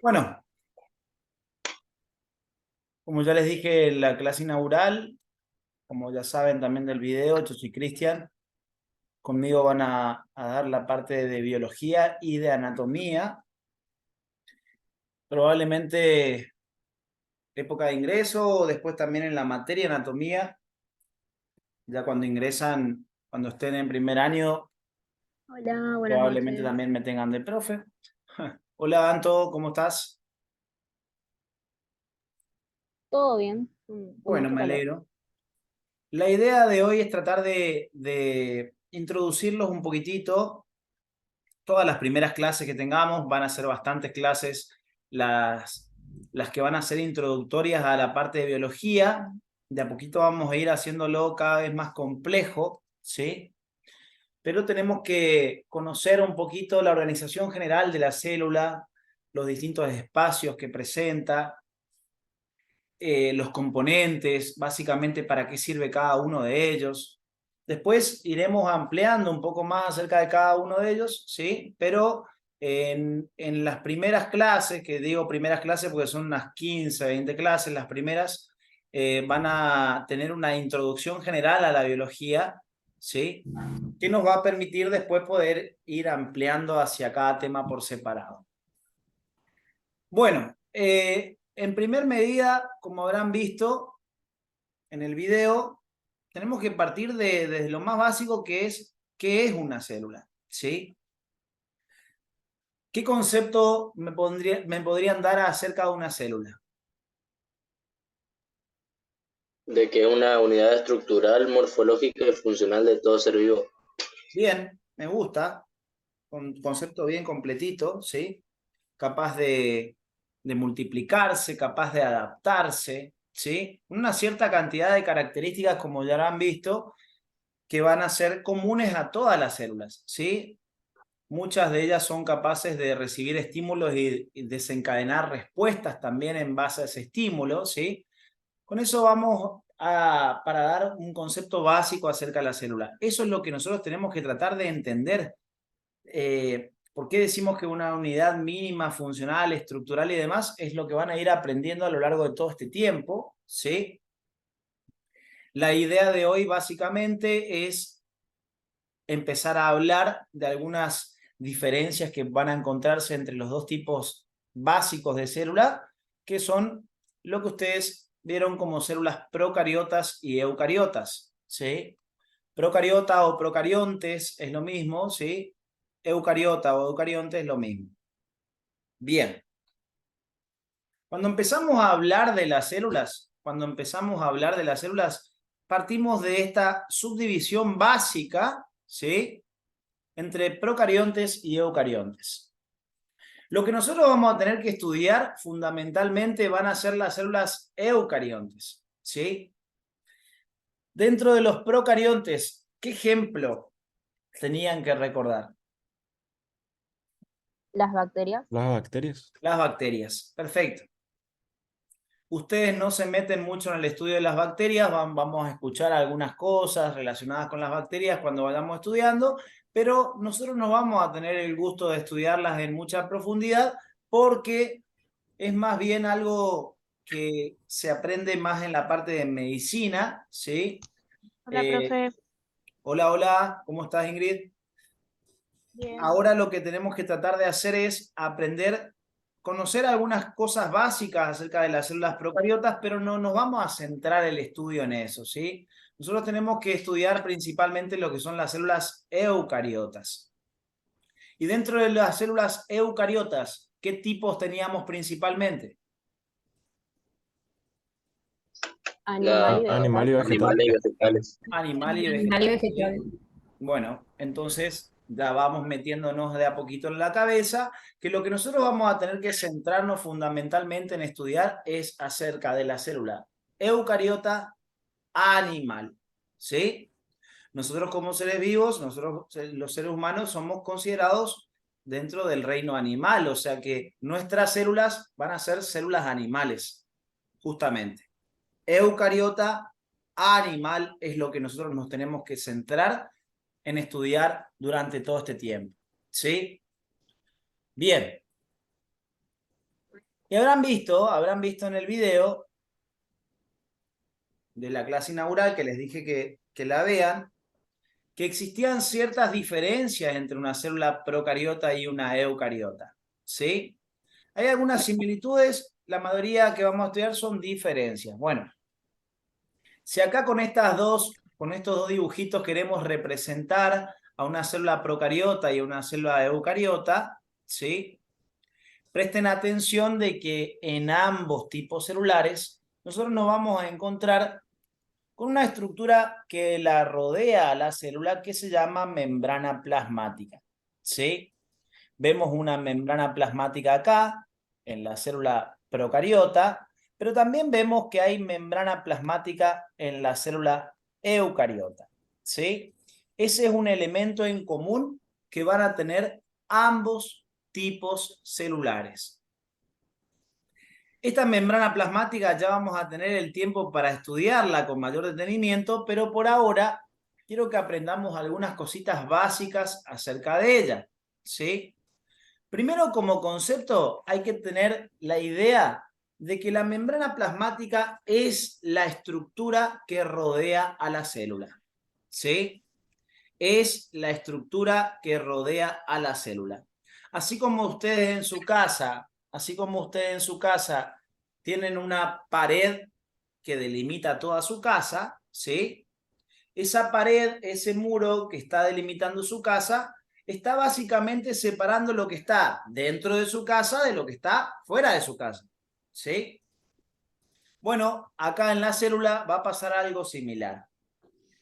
Bueno, como ya les dije en la clase inaugural, como ya saben también del video, yo soy Cristian. Conmigo van a dar la parte de biología y de anatomía. Probablemente época de ingreso o después también en la materia anatomía, ya cuando ingresan, cuando estén en primer año, Hola, buenas probablemente noches. también me tengan de profe. Hola Anto, ¿cómo estás? ¿Todo bien? Con Bueno, mucho me calor. alegro. La idea de hoy es tratar de introducirlos un poquitito. Todas las primeras clases que tengamos van a ser bastantes clases, las que van a ser introductorias a la parte de biología. De a poquito vamos a ir haciéndolo cada vez más complejo, ¿sí? Pero tenemos que conocer un poquito la organización general de la célula, los distintos espacios que presenta, los componentes, básicamente para qué sirve cada uno de ellos. Después iremos ampliando un poco más acerca de cada uno de ellos, ¿sí? Pero en las primeras clases, que digo primeras clases porque son unas 15, 20 clases, las primeras van a tener una introducción general a la biología, ¿sí? Que nos va a permitir después poder ir ampliando hacia cada tema por separado. Bueno, en primer medida, como habrán visto en el video, tenemos que partir desde lo más básico que es qué es una célula, ¿sí? ¿Qué concepto me podrían dar acerca de una célula? De que es una unidad estructural, morfológica y funcional de todo ser vivo. Bien, me gusta, un concepto bien completito, ¿sí? Capaz de multiplicarse, capaz de adaptarse, ¿sí? Una cierta cantidad de características, como ya lo han visto, que van a ser comunes a todas las células, ¿sí? Muchas de ellas son capaces de recibir estímulos y desencadenar respuestas también en base a ese estímulo, ¿sí? Con eso vamos para dar un concepto básico acerca de la célula. Eso es lo que nosotros tenemos que tratar de entender. ¿Por qué decimos que una unidad mínima, funcional, estructural y demás es lo que van a ir aprendiendo a lo largo de todo este tiempo, ¿sí? La idea de hoy básicamente es empezar a hablar de algunas diferencias que van a encontrarse entre los dos tipos básicos de célula, que son lo que ustedes vieron como células procariotas y eucariotas, ¿sí? Procariota o procariontes es lo mismo, ¿sí? Eucariota o eucarionte es lo mismo. Bien. Cuando empezamos a hablar de las células, partimos de esta subdivisión básica, ¿sí? Entre procariontes y eucariontes. Lo que nosotros vamos a tener que estudiar fundamentalmente van a ser las células eucariontes, ¿sí? Dentro de los procariontes, ¿qué ejemplo tenían que recordar? Las bacterias. Las bacterias. Las bacterias. Perfecto. Ustedes no se meten mucho en el estudio de las bacterias, vamos a escuchar algunas cosas relacionadas con las bacterias cuando vayamos estudiando, pero nosotros no vamos a tener el gusto de estudiarlas en mucha profundidad porque es más bien algo que se aprende más en la parte de medicina, ¿sí? Hola, profe. Hola, hola, ¿cómo estás, Ingrid? Bien. Ahora lo que tenemos que tratar de hacer es aprender, conocer algunas cosas básicas acerca de las células procariotas, pero no nos vamos a centrar el estudio en eso, ¿sí? Nosotros tenemos que estudiar principalmente lo que son las células eucariotas. Y dentro de las células eucariotas, ¿qué tipos teníamos principalmente? Animal y Animal vegetal. y vegetal. Animales y vegetales. Animal y Animal y vegetal, vegetal. ¿sí? Bueno, entonces ya vamos metiéndonos de a poquito en la cabeza que lo que nosotros vamos a tener que centrarnos fundamentalmente en estudiar es acerca de la célula eucariota animal, ¿sí? Nosotros como seres vivos, nosotros los seres humanos somos considerados dentro del reino animal, o sea que nuestras células van a ser células animales, justamente. Eucariota animal es lo que nosotros nos tenemos que centrar en estudiar durante todo este tiempo, ¿sí? Bien. Y habrán visto en el video de la clase inaugural que les dije que la vean, que existían ciertas diferencias entre una célula procariota y una eucariota, ¿sí? Hay algunas similitudes, la mayoría que vamos a estudiar son diferencias. Bueno, si acá con estos dos dibujitos queremos representar a una célula procariota y a una célula eucariota, ¿sí? Presten atención de que en ambos tipos celulares nosotros nos vamos a encontrar con una estructura que la rodea a la célula que se llama membrana plasmática, ¿sí? Vemos una membrana plasmática acá, en la célula procariota, pero también vemos que hay membrana plasmática en la célula eucariota, ¿sí? Ese es un elemento en común que van a tener ambos tipos celulares. Esta membrana plasmática ya vamos a tener el tiempo para estudiarla con mayor detenimiento, pero por ahora quiero que aprendamos algunas cositas básicas acerca de ella, ¿sí? Primero, como concepto, hay que tener la idea de que la membrana plasmática es la estructura que rodea a la célula, ¿sí? Es la estructura que rodea a la célula. Así como ustedes en su casa tienen una pared que delimita toda su casa, ¿sí? Esa pared, ese muro que está delimitando su casa, está básicamente separando lo que está dentro de su casa de lo que está fuera de su casa, ¿sí? Bueno, acá en la célula va a pasar algo similar.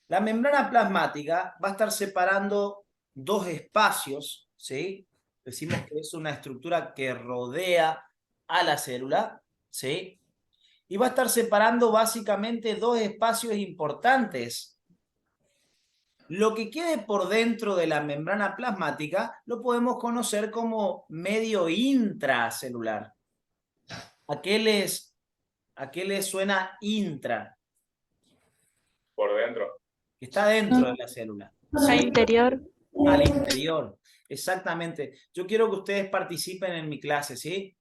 La membrana plasmática va a estar separando dos espacios, ¿sí? Decimos que es una estructura que rodea a la célula, ¿sí? Y va a estar separando básicamente dos espacios importantes. Lo que quede por dentro de la membrana plasmática lo podemos conocer como medio intracelular. ¿A qué les suena intra? Por dentro. Que está dentro de la célula. Al interior. Al interior, exactamente. Yo quiero que ustedes participen en mi clase, ¿sí?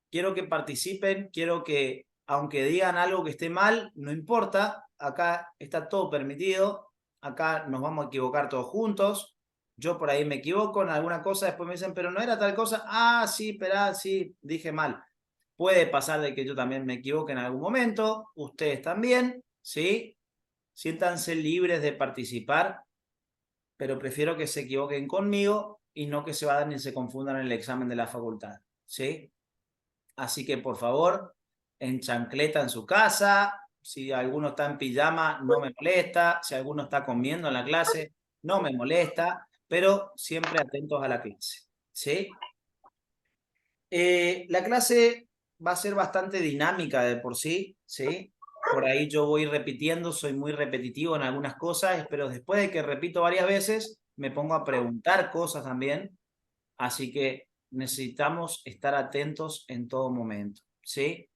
Quiero que participen, quiero que, aunque digan algo que esté mal, no importa, acá está todo permitido, acá nos vamos a equivocar todos juntos, yo por ahí me equivoco en alguna cosa, después me dicen, pero no era tal cosa, ah, sí, espera, sí, dije mal. Puede pasar de que yo también me equivoque en algún momento, ustedes también, ¿sí? Siéntanse libres de participar, pero prefiero que se equivoquen conmigo y no que se vayan y se confundan en el examen de la facultad, ¿sí? Así que, por favor, en chancleta en su casa, si alguno está en pijama, no me molesta, si alguno está comiendo en la clase, no me molesta, pero siempre atentos a la clase, ¿sí? La clase va a ser bastante dinámica de por sí, ¿sí? Por ahí yo voy repitiendo, soy muy repetitivo en algunas cosas, pero después de que repito varias veces, me pongo a preguntar cosas también, así que necesitamos estar atentos en todo momento, ¿sí?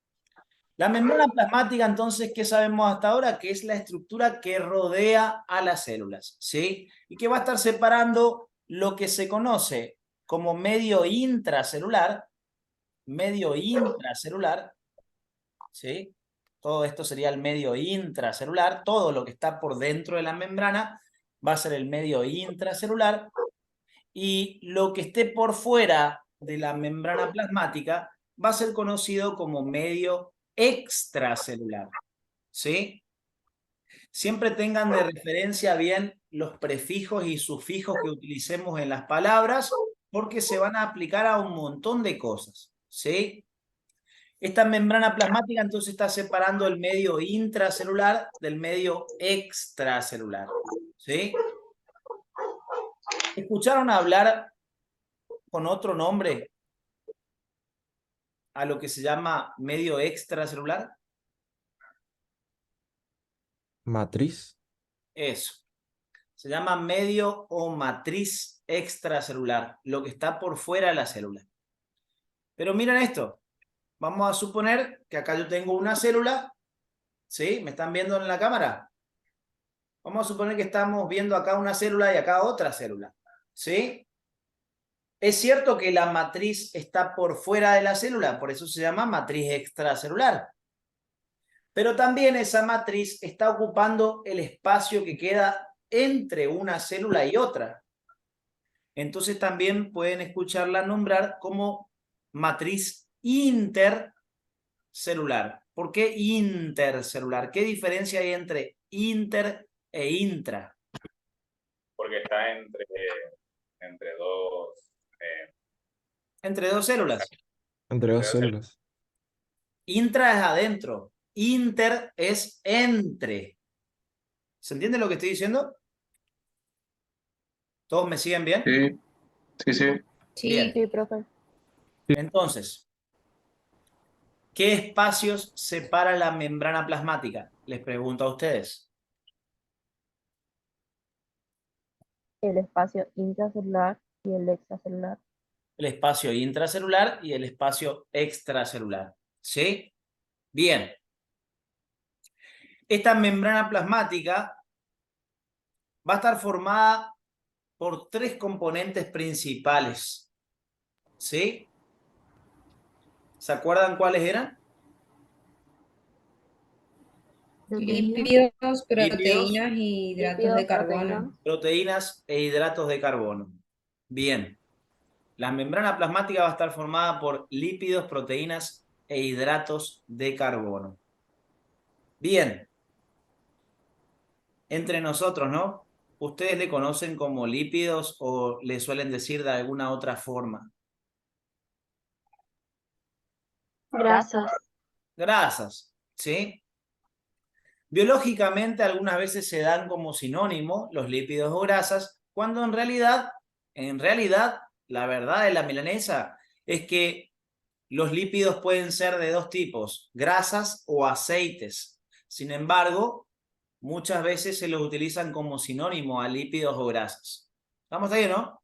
La membrana plasmática, entonces, ¿qué sabemos hasta ahora? Que es la estructura que rodea a las células, ¿sí? Y que va a estar separando lo que se conoce como medio intracelular, ¿sí? Todo esto sería el medio intracelular, todo lo que está por dentro de la membrana va a ser el medio intracelular, y lo que esté por fuera de la membrana plasmática va a ser conocido como medio extracelular, ¿sí? Siempre tengan de referencia bien los prefijos y sufijos que utilicemos en las palabras, porque se van a aplicar a un montón de cosas, ¿sí? Esta membrana plasmática entonces está separando el medio intracelular del medio extracelular, ¿sí? ¿Escucharon hablar con otro nombre a lo que se llama medio extracelular? Matriz. Eso. Se llama medio o matriz extracelular, lo que está por fuera de la célula. Pero miren esto. Vamos a suponer que acá yo tengo una célula. ¿Sí? ¿Me están viendo en la cámara? Vamos a suponer que estamos viendo acá una célula y acá otra célula. ¿Sí? Es cierto que la matriz está por fuera de la célula, por eso se llama matriz extracelular. Pero también esa matriz está ocupando el espacio que queda entre una célula y otra. Entonces también pueden escucharla nombrar como matriz intercelular. ¿Por qué intercelular? ¿Qué diferencia hay entre inter e intra? Porque está entre dos. Entre dos células. Entre dos células. Intra es adentro. Inter es entre. ¿Se entiende lo que estoy diciendo? ¿Todos me siguen bien? Sí, sí, sí. Bien. Sí, profe. Entonces, ¿qué espacios separa la membrana plasmática? Les pregunto a ustedes. El espacio intracelular y el extracelular. El espacio intracelular y el espacio extracelular. ¿Sí? Bien. Esta membrana plasmática va a estar formada por tres componentes principales. ¿Sí? ¿Se acuerdan cuáles eran? Lípidos, proteínas y hidratos de carbono. Proteínas e hidratos de carbono. Bien. La membrana plasmática va a estar formada por lípidos, proteínas e hidratos de carbono. Bien. Entre nosotros, ¿no? ¿Ustedes le conocen como lípidos o le suelen decir de alguna otra forma? Grasas. Grasas, ¿sí? Biológicamente algunas veces se dan como sinónimo los lípidos o grasas, cuando en realidad, la verdad de la milanesa es que los lípidos pueden ser de dos tipos, grasas o aceites. Sin embargo, muchas veces se los utilizan como sinónimo a lípidos o grasas. ¿Estamos ahí, no?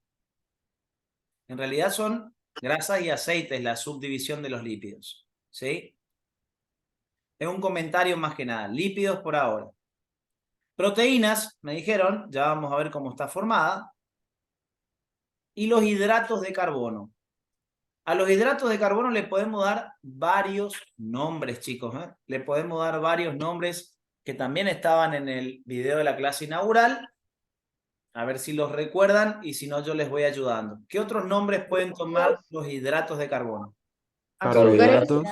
En realidad son grasas y aceites la subdivisión de los lípidos, ¿sí? Es un comentario más que nada. Lípidos por ahora. Proteínas, me dijeron, ya vamos a ver cómo está formada. Y los hidratos de carbono. A los hidratos de carbono le podemos dar varios nombres, chicos, ¿eh? Le podemos dar varios nombres que también estaban en el video de la clase inaugural. A ver si los recuerdan y si no yo les voy ayudando. ¿Qué otros nombres pueden tomar los hidratos de carbono? Carbohidratos,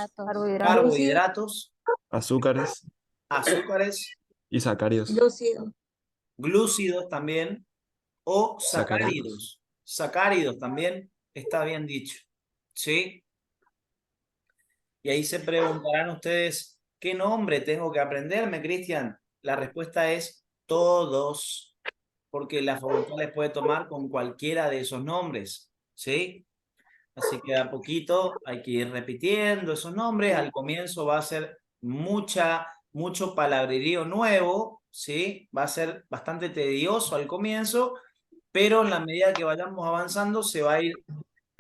Carbohidratos, azúcares azúcares, y sacáridos. glúcidos también, o Sacáridos. sacáridos. Sacáridos también está bien dicho. ¿Sí? Y ahí se preguntarán ustedes, ¿qué nombre tengo que aprenderme, Cristian? La respuesta es todos, porque la facultad les puede tomar con cualquiera de esos nombres. ¿Sí? Así que a poquito hay que ir repitiendo esos nombres. Al comienzo va a ser mucho palabrerío nuevo, ¿sí? Va a ser bastante tedioso al comienzo, pero en la medida que vayamos avanzando se va a ir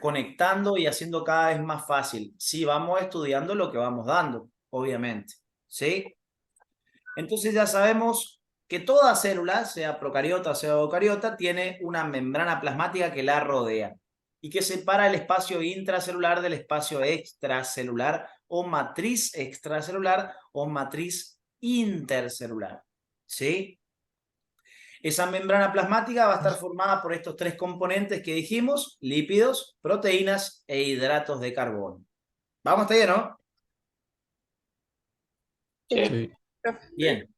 conectando y haciendo cada vez más fácil. Sí, vamos estudiando lo que vamos dando, obviamente, ¿sí? Entonces ya sabemos que toda célula, sea procariota o sea eucariota, tiene una membrana plasmática que la rodea y que separa el espacio intracelular del espacio extracelular o matriz extracelular o matriz intercelular. ¿Sí? Esa membrana plasmática va a estar formada por estos tres componentes que dijimos, lípidos, proteínas e hidratos de carbono. ¿Vamos hasta ahí, no? Sí. Bien.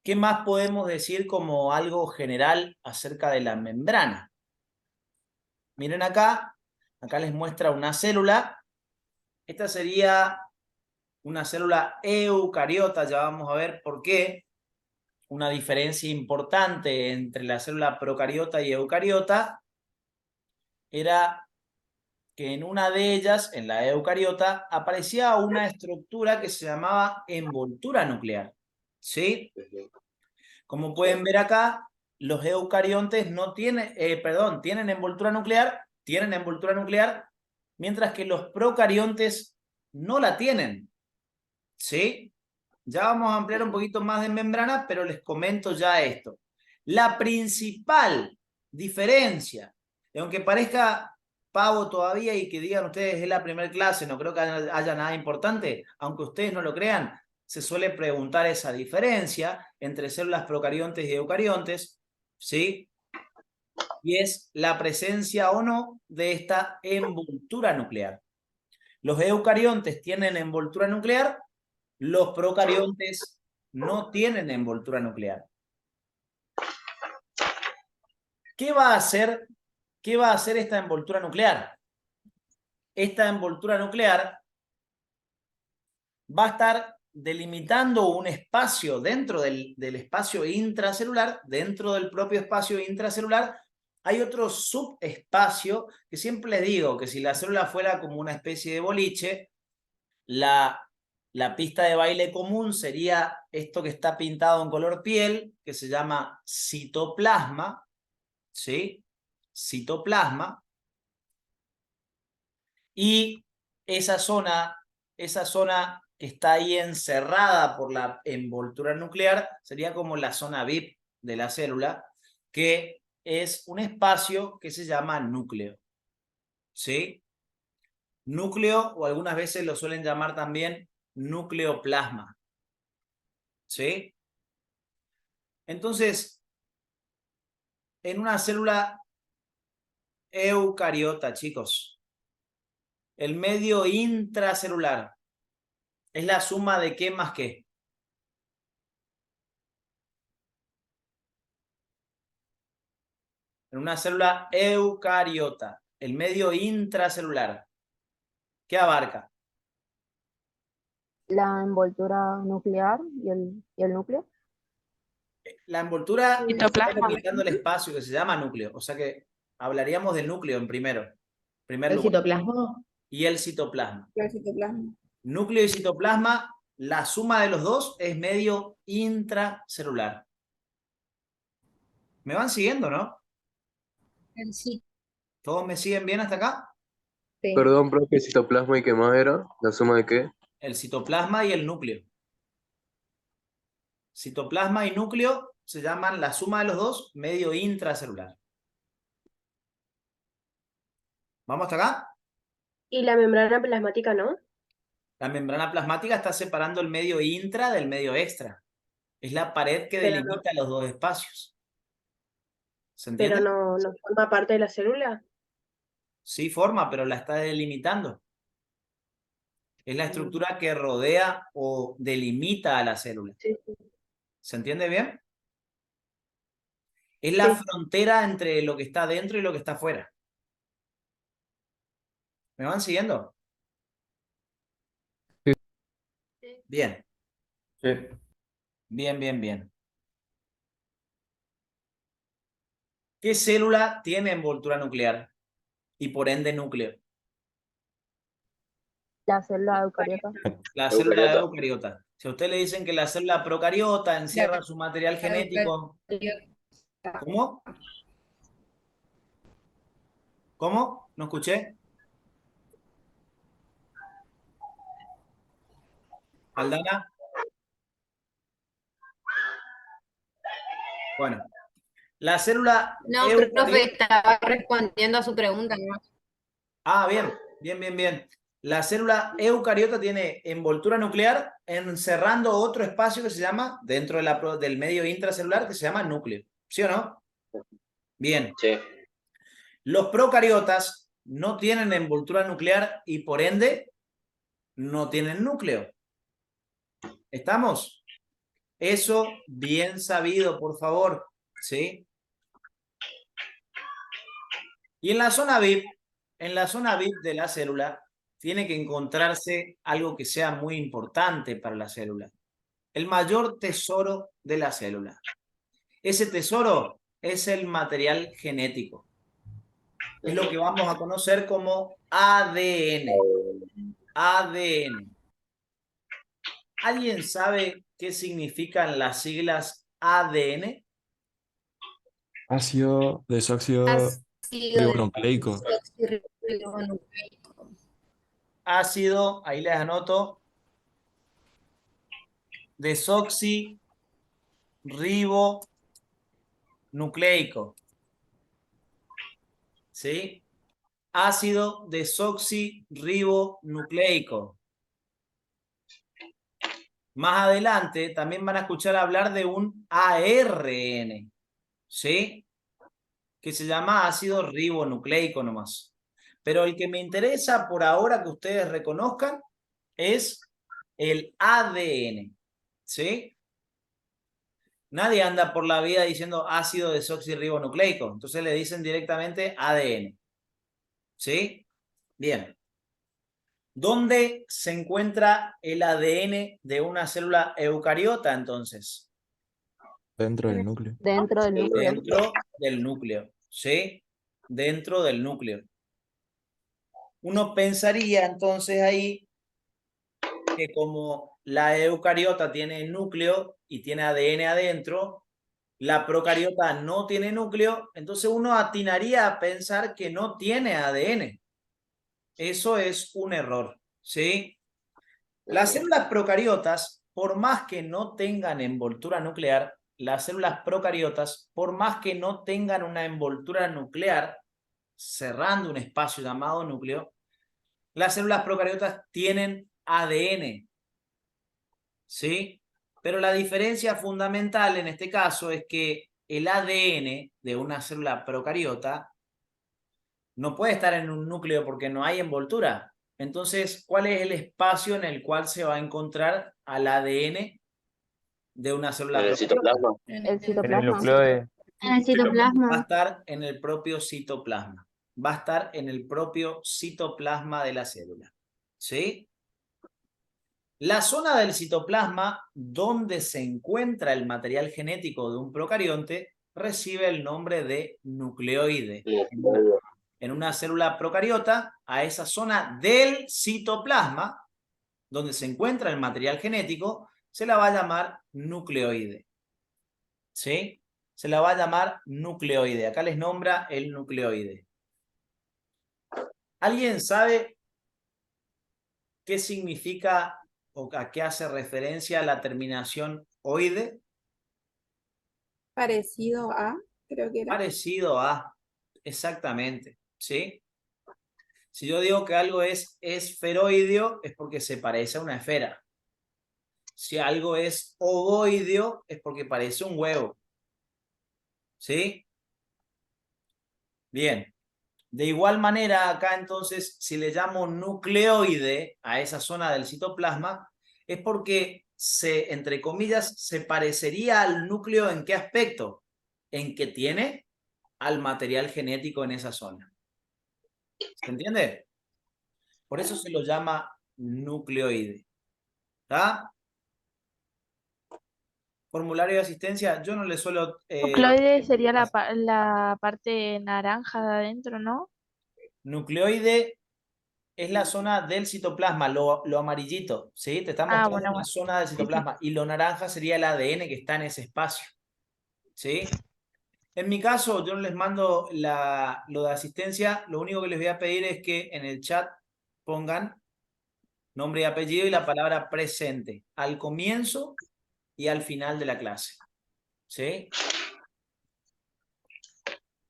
¿Qué más podemos decir como algo general acerca de la membrana? Miren acá les muestra una célula. Esta sería una célula eucariota, ya vamos a ver por qué. Una diferencia importante entre la célula procariota y eucariota era que en una de ellas, en la eucariota, aparecía una estructura que se llamaba envoltura nuclear. ¿Sí? Como pueden ver acá, los eucariontes no tienen, tienen envoltura nuclear, mientras que los procariontes no la tienen. ¿Sí? Ya vamos a ampliar un poquito más de membrana, pero les comento ya esto. La principal diferencia Y aunque parezca pavo todavía y que digan ustedes es la primera clase, no creo que haya nada importante, aunque ustedes no lo crean, se suele preguntar esa diferencia entre células procariontes y eucariontes, ¿sí? Y es la presencia o no de esta envoltura nuclear. Los eucariontes tienen envoltura nuclear, los procariontes no tienen envoltura nuclear. ¿Qué va a hacer esta envoltura nuclear? Esta envoltura nuclear va a estar delimitando un espacio dentro del espacio intracelular. Dentro del propio espacio intracelular hay otro subespacio que siempre les digo que si la célula fuera como una especie de boliche, la pista de baile común sería esto que está pintado en color piel, que se llama citoplasma, ¿sí? Citoplasma. Y esa zona que está ahí encerrada por la envoltura nuclear sería como la zona VIP de la célula, que es un espacio que se llama núcleo, ¿sí? Núcleo, o algunas veces lo suelen llamar también nucleoplasma, ¿sí? Entonces, en una célula eucariota, chicos, el medio intracelular es la suma de qué más qué. En una célula eucariota, el medio intracelular, ¿qué abarca? La envoltura nuclear y el núcleo. La envoltura está Citoplasma. limitando el espacio que se llama núcleo, o sea que hablaríamos del núcleo en primer El lugar. citoplasma. Y el citoplasma. El citoplasma. Núcleo y citoplasma, la suma de los dos es medio intracelular. ¿Me van siguiendo, no? El cit- ¿Todos me siguen bien hasta acá? sí. Perdón, profe, citoplasma y qué más era, ¿la suma de qué? El citoplasma y el núcleo. Citoplasma y núcleo se llaman la suma de los dos medio intracelular. ¿Vamos hasta acá? Y la membrana plasmática, ¿no? La membrana plasmática está separando el medio intra del medio extra. Es la pared que Pero delimita los dos espacios. ¿Se Pero entiende? no forma parte de la célula. Sí forma, pero la está delimitando. Es la estructura que rodea o delimita a la célula. Sí, sí. ¿Se entiende bien? Es la Sí. frontera entre lo que está dentro y lo que está afuera. ¿Me van siguiendo? Sí. Bien. Sí. Bien, bien, bien. ¿Qué célula tiene envoltura nuclear? Y por ende núcleo. La célula eucariota. La célula eucariota. Si a usted le dicen que la célula procariota encierra su material genético. ¿Cómo? ¿Cómo? ¿No escuché? ¿Aldana? Bueno. La célula No, profe, estaba respondiendo a su pregunta, ¿no? Ah, bien, bien, bien, bien. La célula eucariota tiene envoltura nuclear encerrando otro espacio que se llama, dentro de del medio intracelular, que se llama núcleo. ¿Sí o no? Bien. Sí. Los procariotas no tienen envoltura nuclear y por ende no tienen núcleo. ¿Estamos? Eso bien sabido, por favor. ¿Sí? Y en la zona VIP de la célula, tiene que encontrarse algo que sea muy importante para la célula. El mayor tesoro de la célula. Ese tesoro es el material genético. Es lo que vamos a conocer como ADN. ADN. ¿Alguien sabe qué significan las siglas ADN? Ácido desóxido ribonucleico. Ácido, ahí les anoto, desoxirribonucleico. ¿sí? Ácido desoxirribonucleico. Más adelante también van a escuchar hablar de un ARN, ¿sí? Que se llama ácido ribonucleico nomás. Pero el que me interesa por ahora que ustedes reconozcan es el ADN, ¿sí? Nadie anda por la vida diciendo ácido desoxirribonucleico, entonces le dicen directamente ADN, ¿sí? Bien. ¿Dónde se encuentra el ADN de una célula eucariota entonces? Dentro del núcleo. Dentro del núcleo. Dentro del núcleo, ¿sí? Dentro del núcleo. Uno pensaría entonces ahí que como la eucariota tiene núcleo y tiene ADN adentro, la procariota no tiene núcleo, entonces uno atinaría a pensar que no tiene ADN. Eso es un error, ¿sí? Las células procariotas, por más que no tengan envoltura nuclear, las células procariotas, por más que no tengan una envoltura nuclear, cerrando un espacio llamado núcleo, las células procariotas tienen ADN, ¿sí? Pero la diferencia fundamental en este caso es que el ADN de una célula procariota no puede estar en un núcleo porque no hay envoltura. Entonces, ¿cuál es el espacio en el cual se va a encontrar al ADN de una célula En el procariota? citoplasma. El En el citoplasma. núcleo de... En el citoplasma. Va a estar en el propio citoplasma. Va a estar en el propio citoplasma de la célula. ¿Sí? La zona del citoplasma donde se encuentra el material genético de un procarionte recibe el nombre de nucleoide. En una célula procariota, a esa zona del citoplasma donde se encuentra el material genético, se la va a llamar nucleoide. ¿Sí? Se la va a llamar nucleoide. Acá les nombra el nucleoide. ¿Alguien sabe qué significa o a qué hace referencia la terminación oide? Parecido a, creo que era. Parecido a, exactamente, ¿sí? Si yo digo que algo es esferoideo, es porque se parece a una esfera. Si algo es ovoideo, es porque parece un huevo. ¿Sí? Bien. De igual manera, acá entonces, si le llamo nucleoide a esa zona del citoplasma, es porque se, entre comillas, se parecería al núcleo ¿en qué aspecto? En que tiene al material genético en esa zona. ¿Se entiende? Por eso se lo llama nucleoide. ¿Está? Formulario de asistencia, yo no le suelo... Nucleoide sería la parte naranja de adentro, ¿no? Nucleoide es la zona del citoplasma, lo amarillito, ¿sí? Te está mostrando bueno, la zona del citoplasma. Y lo naranja sería el ADN que está en ese espacio, ¿sí? En mi caso, yo no les mando lo de asistencia. Lo único que les voy a pedir es que en el chat pongan nombre y apellido y la palabra presente al comienzo y al final de la clase, ¿sí?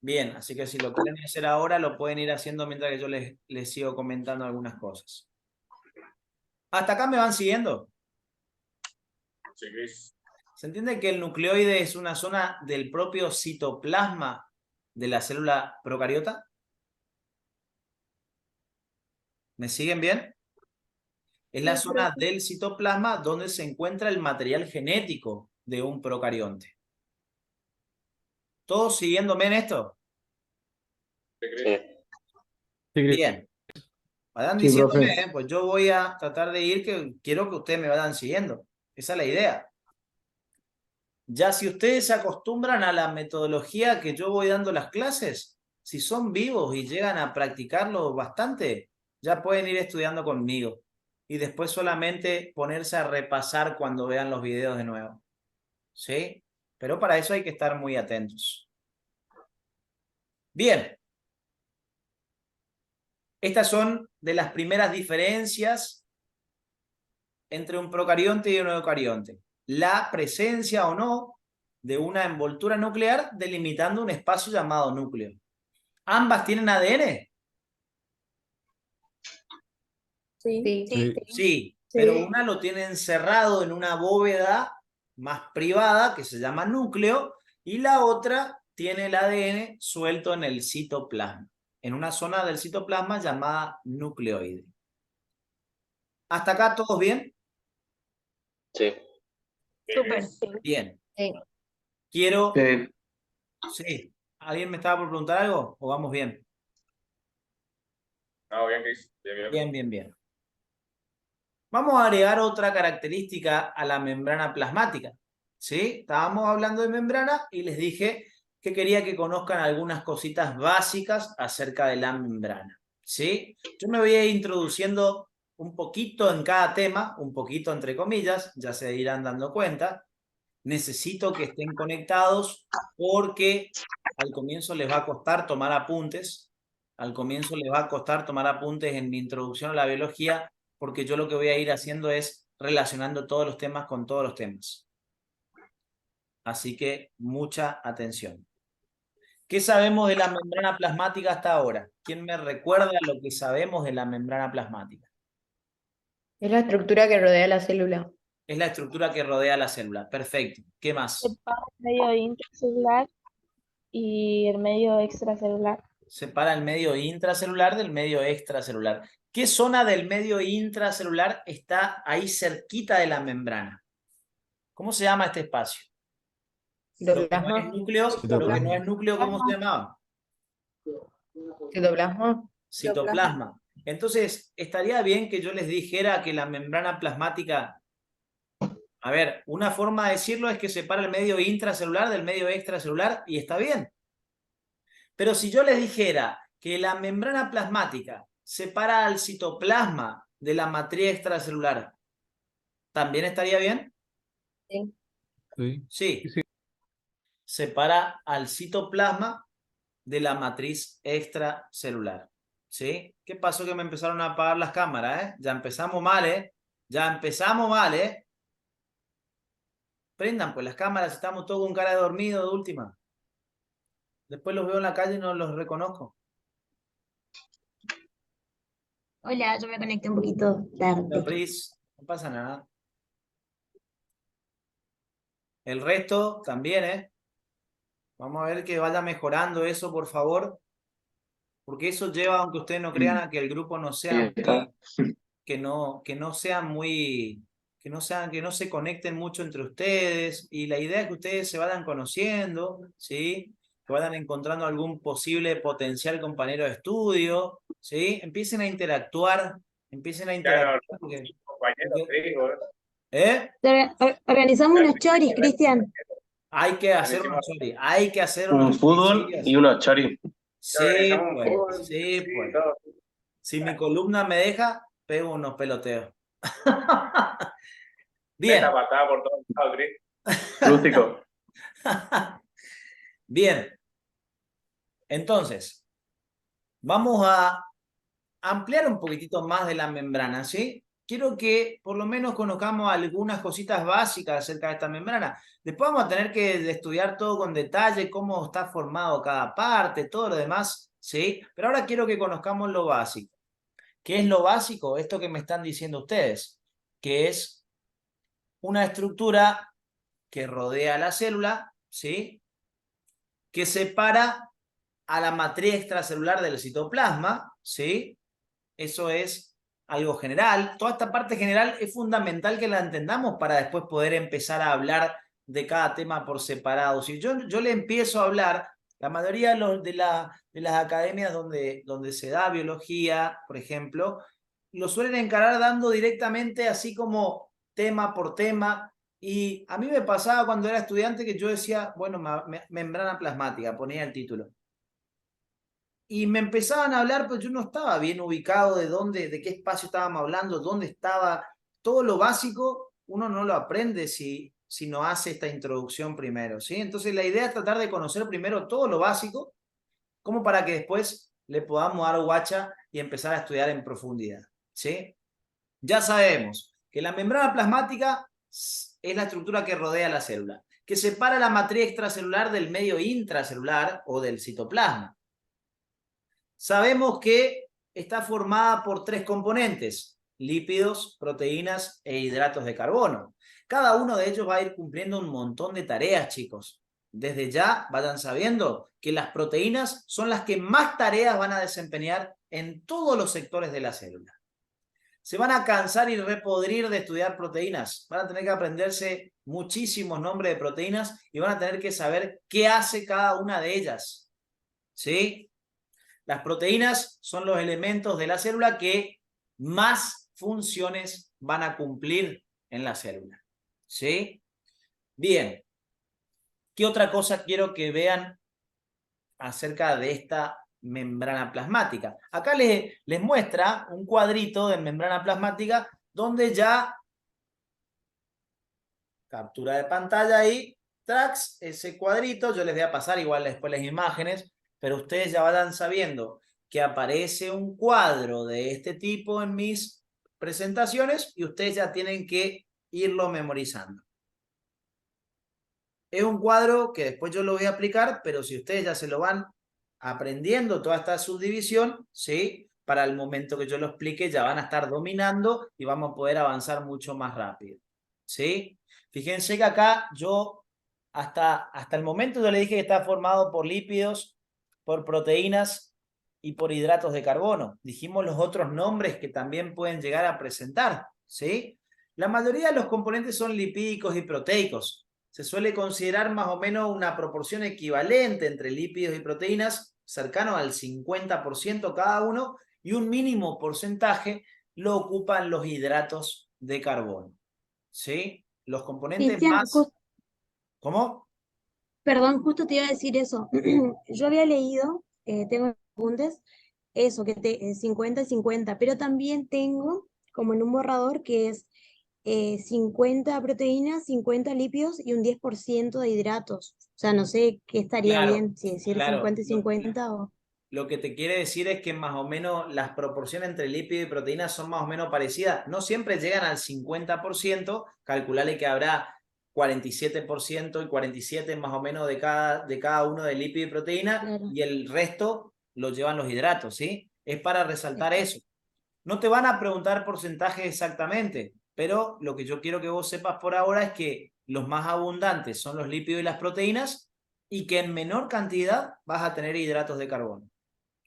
Bien, así que si lo quieren hacer ahora, lo pueden ir haciendo mientras que yo les sigo comentando algunas cosas. ¿Hasta acá me van siguiendo? Sí, Cris. ¿Se entiende que el nucleoide es una zona del propio citoplasma de la célula procariota? ¿Me siguen bien? Es la zona del citoplasma donde se encuentra el material genético de un procarionte. ¿Todos siguiéndome en esto? Sí, Cris. Bien. Vayan Sí, diciéndome, profe. pues yo voy a tratar de ir, que quiero que ustedes me vayan siguiendo. Esa es la idea. Ya si ustedes se acostumbran a la metodología que yo voy dando las clases, si son vivos y llegan a practicarlo bastante, ya pueden ir estudiando conmigo. Y después solamente ponerse a repasar cuando vean los videos de nuevo. ¿Sí? Pero para eso hay que estar muy atentos. Bien. Estas son de las primeras diferencias entre un procarionte y un eucarionte. La presencia o no de una envoltura nuclear delimitando un espacio llamado núcleo. ¿Ambas tienen ADN? Sí. Sí. Sí. Sí, Sí. pero una lo tiene encerrado en una bóveda más privada que se llama núcleo y la otra tiene el ADN suelto en el citoplasma, en una zona del citoplasma llamada nucleoide. ¿Hasta acá todos bien? Sí. Súper. Bien. Sí. Quiero... Sí. ¿Alguien me estaba por preguntar algo o vamos bien? No, bien, Chris. Bien, bien. Bien, bien, bien. Vamos a agregar otra característica a la membrana plasmática. ¿Sí? Estábamos hablando de membrana y les dije que quería que conozcan algunas cositas básicas acerca de la membrana. ¿Sí? Yo me voy a ir introduciendo un poquito en cada tema, un poquito entre comillas, ya se irán dando cuenta. Necesito que estén conectados porque al comienzo les va a costar tomar apuntes. Al comienzo les va a costar tomar apuntes en mi introducción a la biología porque yo lo que voy a ir haciendo es relacionando todos los temas con todos los temas. Así que mucha atención. ¿Qué sabemos de la membrana plasmática hasta ahora? ¿Quién me recuerda lo que sabemos de la membrana plasmática? Es la estructura que rodea la célula. Es la estructura que rodea la célula. Perfecto. ¿Qué más? Separa el medio intracelular y el medio extracelular. Separa el medio intracelular del medio extracelular. ¿Qué zona del medio intracelular está ahí cerquita de la membrana? ¿Cómo se llama este espacio? Lo que no es núcleo, lo que no es núcleo, ¿cómo se llamaba? Citoplasma. Citoplasma. Entonces, estaría bien que yo les dijera que la membrana plasmática, a ver, una forma de decirlo es que separa el medio intracelular del medio extracelular y está bien. Pero si yo les dijera que la membrana plasmática separa al citoplasma de la matriz extracelular, ¿también estaría bien? Sí. Sí. Separa al citoplasma de la matriz extracelular. ¿Sí? ¿Qué pasó que me empezaron a apagar las cámaras? Ya empezamos mal, Ya empezamos mal, Prendan pues las cámaras, estamos todos con cara de dormido de última. Después los veo en la calle y no los reconozco. Hola, yo me conecté un poquito tarde. Pris, no pasa nada. El resto también, Vamos a ver que vaya mejorando eso, por favor. Porque eso lleva, aunque ustedes no crean, a que el grupo no sea muy, que no sean muy, que no se conecten mucho entre ustedes. Y la idea es que ustedes se vayan conociendo, ¿sí? Que vayan encontrando algún posible potencial compañero de estudio, ¿sí? Empiecen a interactuar, Claro, porque- compañero, porque- te digo, ¿eh? Organizamos unos choris, Cristian. Hay que hacer una chori, hay que hacer Un unos fútbol choris. y una chori. Sí, organizamos un pues, fútbol, sí, sí, pues. todo. Si mi columna me deja, pego unos peloteos. Bien. Esta patada por todos lados, Chris. Rústico. Bien. Entonces, vamos a ampliar un poquitito más de la membrana, ¿sí? Quiero que por lo menos conozcamos algunas cositas básicas acerca de esta membrana. Después vamos a tener que estudiar todo con detalle, cómo está formado cada parte, todo lo demás, ¿sí? Pero ahora quiero que conozcamos lo básico. ¿Qué es lo básico? Esto que me están diciendo ustedes, que es una estructura que rodea la célula, ¿sí? Que separa a la matriz extracelular del citoplasma, ¿sí? Eso es algo general. Toda esta parte general es fundamental que la entendamos para después poder empezar a hablar de cada tema por separado. Si yo le empiezo a hablar, la mayoría de las academias donde se da biología, por ejemplo, lo suelen encarar dando directamente así como tema por tema. Y a mí me pasaba cuando era estudiante que yo decía, bueno, membrana plasmática, ponía el título. Y me empezaban a hablar, pero yo no estaba bien ubicado de qué espacio estábamos hablando, dónde estaba. Todo lo básico uno no lo aprende si no hace esta introducción primero, ¿sí? Entonces la idea es tratar de conocer primero todo lo básico, como para que después le podamos dar guacha y empezar a estudiar en profundidad, ¿sí? Ya sabemos que la membrana plasmática es la estructura que rodea la célula, que separa la matriz extracelular del medio intracelular o del citoplasma. Sabemos que está formada por 3 componentes: lípidos, proteínas e hidratos de carbono. Cada uno de ellos va a ir cumpliendo un montón de tareas, chicos. Desde ya vayan sabiendo que las proteínas son las que más tareas van a desempeñar en todos los sectores de la célula. Se van a cansar y repodrir de estudiar proteínas. Van a tener que aprenderse muchísimos nombres de proteínas y van a tener que saber qué hace cada una de ellas. ¿Sí? Las proteínas son los elementos de la célula que más funciones van a cumplir en la célula. ¿Sí? Bien. ¿Qué otra cosa quiero que vean acerca de esta membrana plasmática? Acá les muestra un cuadrito de membrana plasmática donde ya, captura de pantalla ahí, tracks ese cuadrito. Yo les voy a pasar igual después las imágenes, pero ustedes ya vayan sabiendo que aparece un cuadro de este tipo en mis presentaciones y ustedes ya tienen que irlo memorizando. Es un cuadro que después yo lo voy a aplicar, pero si ustedes ya se lo van aprendiendo toda esta subdivisión, ¿sí? Para el momento que yo lo explique ya van a estar dominando y vamos a poder avanzar mucho más rápido, ¿sí? Fíjense que acá yo hasta el momento yo le dije que está formado por lípidos, por proteínas y por hidratos de carbono. Dijimos los otros nombres que también pueden llegar a presentar, ¿sí? La mayoría de los componentes son lipídicos y proteicos. Se suele considerar más o menos una proporción equivalente entre lípidos y proteínas, cercano al 50% cada uno, y un mínimo porcentaje lo ocupan los hidratos de carbono. ¿Sí? Los componentes Cristian, más... ¿Cómo? perdón, justo te iba a decir eso. Yo había leído, tengo apuntes, eso, que 50 y 50, pero también tengo como en un borrador que es 50 proteínas, 50 lípidos y un 10% de hidratos. O sea, no sé qué estaría Claro, bien, si decir claro. 50 y 50 o... Lo que te quiere decir es que más o menos las proporciones entre lípido y proteínas son más o menos parecidas. No siempre llegan al 50%, calcularle que habrá 47% y 47% más o menos de cada uno de lípido y proteína, Claro. y el resto lo llevan los hidratos, ¿sí? Es para resaltar eso. No te van a preguntar porcentajes exactamente, pero lo que yo quiero que vos sepas por ahora es que los más abundantes son los lípidos y las proteínas, y que en menor cantidad vas a tener hidratos de carbono.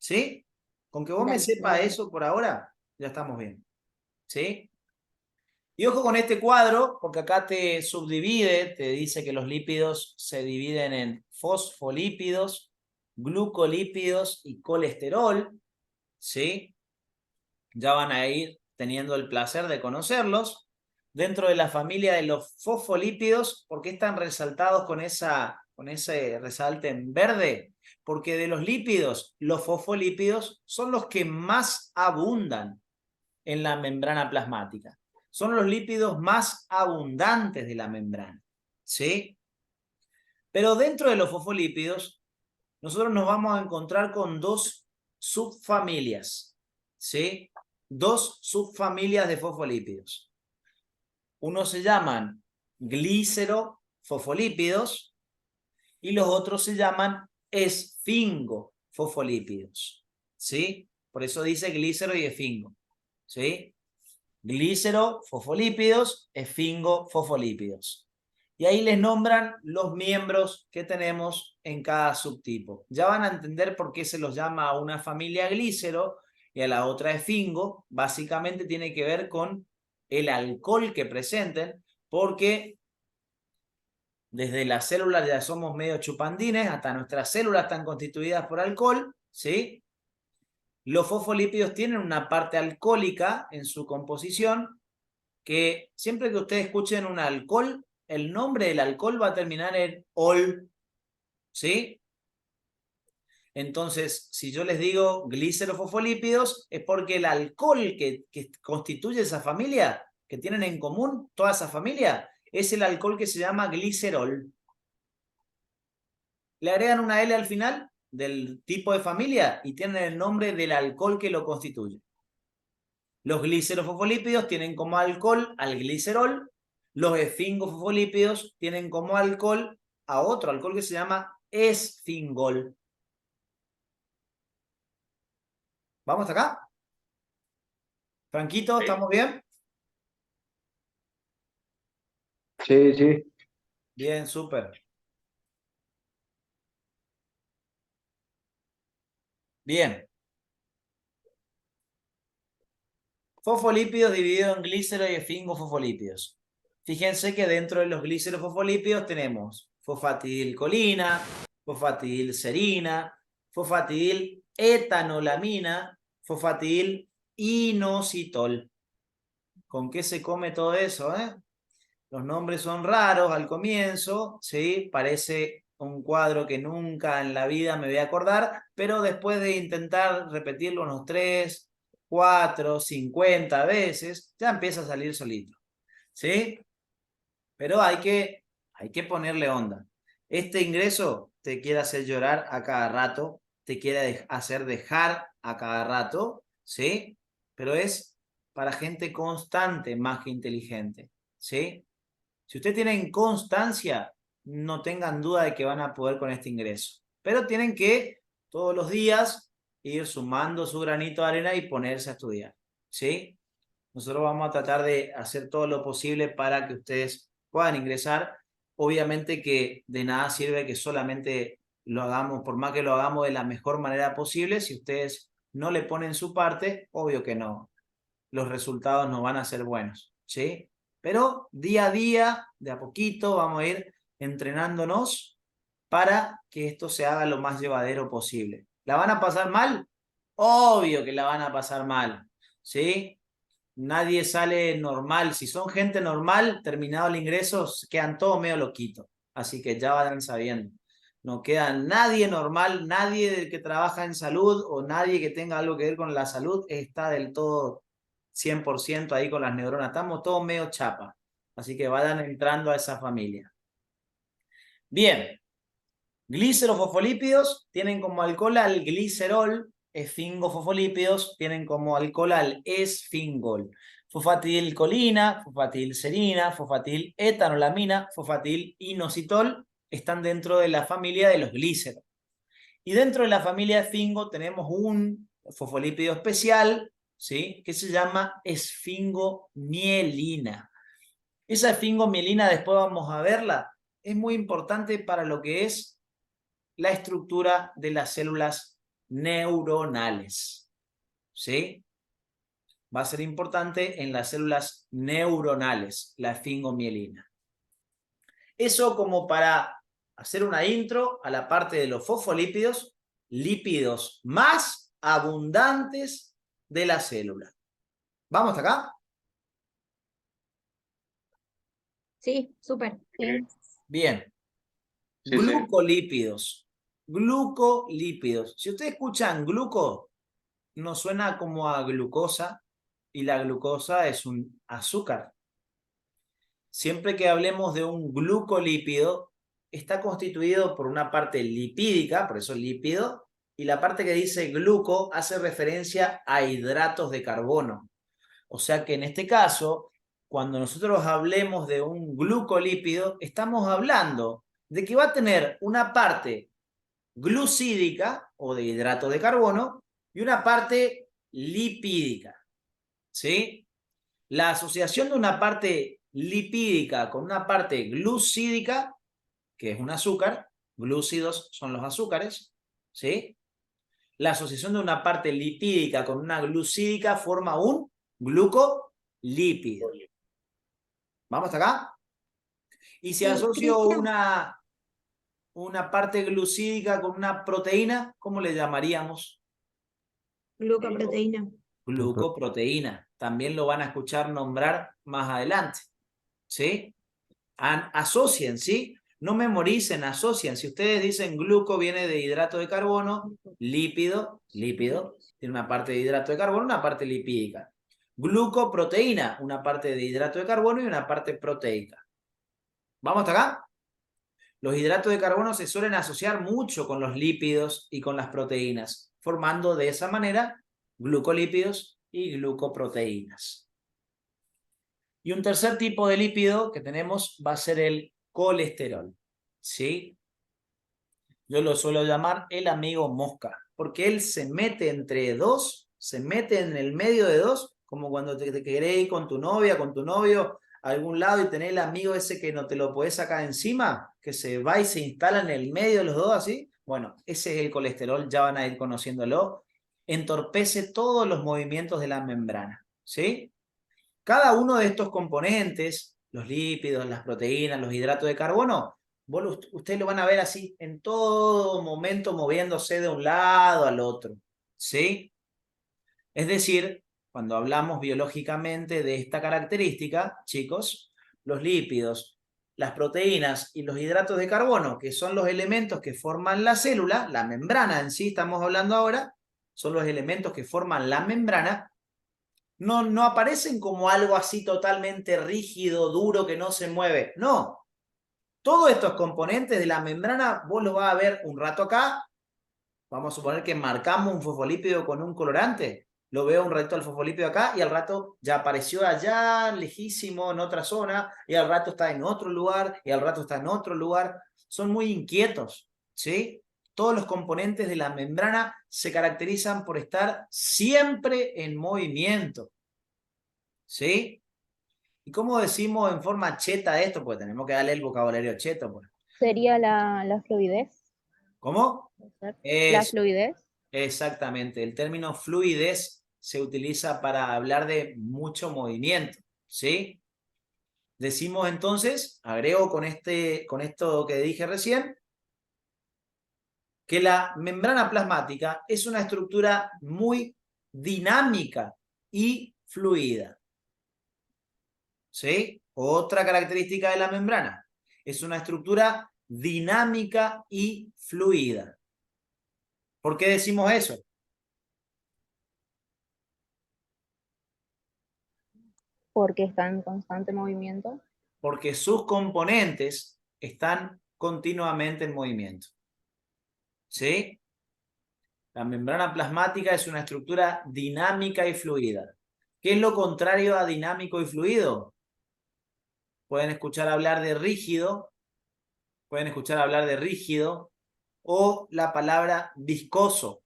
¿Sí? Con que vos me Dale, sepas dale. eso por ahora, ya estamos bien. ¿Sí? Y ojo con este cuadro, porque acá te subdivide, te dice que los lípidos se dividen en fosfolípidos, glucolípidos y colesterol. ¿Sí? Ya van a ir teniendo el placer de conocerlos. Dentro de la familia de los fosfolípidos, ¿por qué están resaltados con ese resalte en verde? Porque de los lípidos, los fosfolípidos son los que más abundan en la membrana plasmática. Son los lípidos más abundantes de la membrana, ¿sí? Pero dentro de los fosfolípidos, nosotros nos vamos a encontrar con 2 subfamilias, ¿sí? 2 subfamilias de fosfolípidos. Unos se llaman glicerofosfolípidos y los otros se llaman esfingofosfolípidos, ¿sí? Por eso dice glícero y esfingo, ¿sí? Glicerofosfolípidos, esfingofosfolípidos. Y ahí les nombran los miembros que tenemos en cada subtipo. Ya van a entender por qué se los llama a una familia glícero y a la otra esfingo. Básicamente tiene que ver con el alcohol que presenten, porque desde las células ya somos medio chupandines, hasta nuestras células están constituidas por alcohol, ¿sí? Los fosfolípidos tienen una parte alcohólica en su composición, que siempre que ustedes escuchen un alcohol, el nombre del alcohol va a terminar en ol, ¿sí? Entonces, si yo les digo glicerofosfolípidos, es porque el alcohol que constituye esa familia, que tienen en común toda esa familia, es el alcohol que se llama glicerol. Le agregan una L al final del tipo de familia y tienen el nombre del alcohol que lo constituye. Los glicerofosfolípidos tienen como alcohol al glicerol, los esfingofosfolípidos tienen como alcohol a otro alcohol que se llama esfingol. ¿Vamos hasta acá? Franquito, Sí. ¿estamos bien? Sí, sí. Bien, súper. Bien. Fosfolípidos divididos en glíceros y esfingofosfolípidos. Fíjense que dentro de los glíceros fosfolípidos tenemos fosfatidilcolina, fosfatidilserina, fosfatidiletolamina, fosfatidilinositol. ¿Con qué se come todo eso, Los nombres son raros al comienzo, ¿sí? Parece un cuadro que nunca en la vida me voy a acordar, pero después de intentar repetirlo unos 3, 4, 50 veces, ya empieza a salir solito, ¿sí? Pero hay que ponerle onda. Este ingreso te quiere hacer llorar a cada rato, te quiere hacer dejar a cada rato, ¿sí? Pero es para gente constante más que inteligente, ¿sí? Si ustedes tienen constancia, no tengan duda de que van a poder con este ingreso. Pero tienen que todos los días ir sumando su granito de arena y ponerse a estudiar, ¿sí? Nosotros vamos a tratar de hacer todo lo posible para que ustedes puedan ingresar. Obviamente que de nada sirve que solamente lo hagamos, por más que lo hagamos de la mejor manera posible, si ustedes no le ponen su parte, obvio que no, los resultados no van a ser buenos, ¿sí? Pero día a día, de a poquito, vamos a ir entrenándonos para que esto se haga lo más llevadero posible. ¿La van a pasar mal? Obvio que la van a pasar mal, ¿sí? Nadie sale normal. Si son gente normal, terminado el ingreso, quedan todos medio loquitos. Así que ya van sabiendo. No queda nadie normal, nadie del que trabaja en salud o nadie que tenga algo que ver con la salud está del todo 100% ahí con las neuronas. Estamos todos medio chapa. Así que vayan entrando a esa familia. Bien. Glicerofosfolípidos tienen como alcohol al glicerol. Esfingofosfolípidos tienen como alcohol al esfingol. Fosfatidilcolina, fosfatidilserina, fosfatidiletolamina, fosfatidilinositol están dentro de la familia de los glíceros. Y dentro de la familia esfingo tenemos un fosfolípido especial, ¿sí? Que se llama esfingomielina. Esa esfingomielina, después vamos a verla, es muy importante para lo que es la estructura de las células neuronales, ¿sí? Va a ser importante en las células neuronales, la esfingomielina. Eso como para hacer una intro a la parte de los fosfolípidos, lípidos más abundantes de la célula. ¿Vamos hasta acá? Sí, súper. Bien. Sí, sí. Glucolípidos. Glucolípidos. Si ustedes escuchan gluco, nos suena como a glucosa, y la glucosa es un azúcar. Siempre que hablemos de un glucolípido, está constituido por una parte lipídica, por eso lípido, y la parte que dice gluco hace referencia a hidratos de carbono. O sea que en este caso, cuando nosotros hablemos de un glucolípido, estamos hablando de que va a tener una parte glucídica o de hidrato de carbono y una parte lipídica, ¿sí? La asociación de una parte lipídica con una parte glucídica, que es un azúcar, glúcidos son los azúcares, ¿sí? La asociación de una parte lipídica con una glucídica forma un glucolípido. ¿Vamos hasta acá? Y si Sí, asocio Cristian. una parte glucídica con una proteína, ¿cómo le llamaríamos? Glucoproteína. Glucoproteína. También lo van a escuchar nombrar más adelante, ¿sí? Asocien, ¿sí? No memoricen, asocian. Si ustedes dicen gluco viene de hidrato de carbono, lípido, tiene una parte de hidrato de carbono, una parte lipídica. Glucoproteína, una parte de hidrato de carbono y una parte proteica. ¿Vamos hasta acá? Los hidratos de carbono se suelen asociar mucho con los lípidos y con las proteínas, formando de esa manera glucolípidos y glucoproteínas. Y un tercer tipo de lípido que tenemos va a ser el colesterol, ¿sí? Yo lo suelo llamar el amigo mosca, porque él se mete entre dos se mete en el medio de dos, como cuando te querés ir con tu novia, con tu novio a algún lado y tenés el amigo ese que no te lo podés sacar encima, que se va y se instala en el medio de los dos así. Bueno, ese es el colesterol, ya van a ir conociéndolo. Entorpece todos los movimientos de la membrana, ¿sí? Cada uno de estos componentes, los lípidos, las proteínas, los hidratos de carbono, ustedes lo van a ver así en todo momento moviéndose de un lado al otro, ¿sí? Es decir, cuando hablamos biológicamente de esta característica, chicos, los lípidos, las proteínas y los hidratos de carbono, que son los elementos que forman la célula, la membrana en sí estamos hablando ahora, son los elementos que forman la membrana, no aparecen como algo así totalmente rígido, duro, que no se mueve. No. Todos estos componentes de la membrana, vos los vas a ver un rato acá. Vamos a suponer que marcamos un fosfolípido con un colorante. Lo veo un ratito al fosfolípido acá y al rato ya apareció allá, lejísimo, en otra zona, y al rato está en otro lugar, y al rato está en otro lugar. Son muy inquietos, ¿sí? Todos los componentes de la membrana se caracterizan por estar siempre en movimiento, ¿sí? ¿Y cómo decimos en forma cheta esto? Pues tenemos que darle el vocabulario cheto. Pues. ¿Sería la fluidez? ¿Cómo? ¿La Eso, fluidez? exactamente. El término fluidez se utiliza para hablar de mucho movimiento, ¿sí? Decimos entonces, agrego con esto que dije recién, que la membrana plasmática es una estructura muy dinámica y fluida. ¿Sí? Otra característica de la membrana. Es una estructura dinámica y fluida. ¿Por qué decimos eso? Porque está en constante movimiento. Porque sus componentes están continuamente en movimiento. ¿Sí? La membrana plasmática es una estructura dinámica y fluida. ¿Qué es lo contrario a dinámico y fluido? Pueden escuchar hablar de rígido, o la palabra viscoso.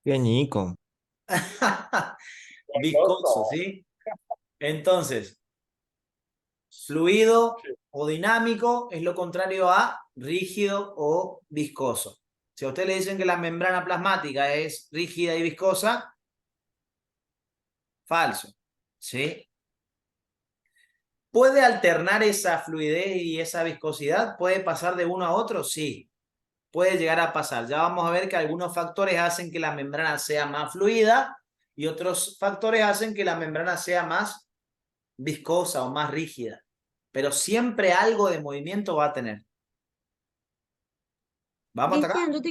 Qué ñico. Viscoso, ¿sí? Entonces, fluido o dinámico es lo contrario a rígido o viscoso. Si a usted le dicen que la membrana plasmática es rígida y viscosa, falso, ¿sí? ¿Puede alternar esa fluidez y esa viscosidad? ¿Puede pasar de uno a otro? Sí, puede llegar a pasar. Ya vamos a ver que algunos factores hacen que la membrana sea más fluida y otros factores hacen que la membrana sea más viscosa o más rígida. Pero siempre algo de movimiento va a tener. ¿Vamos hasta acá? Cristian, yo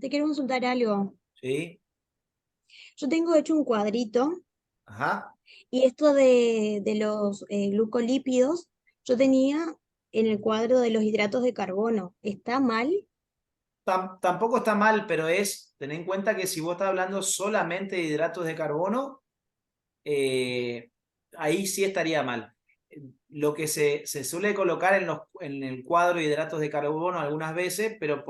te quiero consultar algo. Sí. Yo tengo hecho un cuadrito Ajá. y esto de los glucolípidos, yo tenía en el cuadro de los hidratos de carbono. ¿Está mal? Tampoco está mal, pero ten en cuenta que si vos estás hablando solamente de hidratos de carbono, ahí sí estaría mal. Lo que se suele colocar en el cuadro de hidratos de carbono algunas veces, pero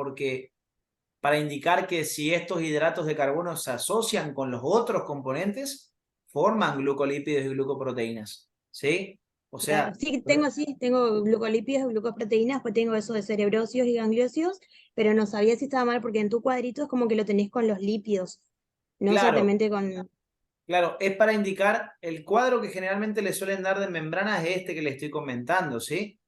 para indicar que si estos hidratos de carbono se asocian con los otros componentes, forman glucolípidos y glucoproteínas, ¿sí? O sea, sí, tengo glucolípidos y glucoproteínas, pues tengo eso de cerebrocios y gangliosios, pero no sabía si estaba mal porque en tu cuadrito es como que lo tenés con los lípidos, no claro, exactamente con... claro, es para indicar el cuadro que generalmente le suelen dar de membranas es este que le estoy comentando, ¿sí?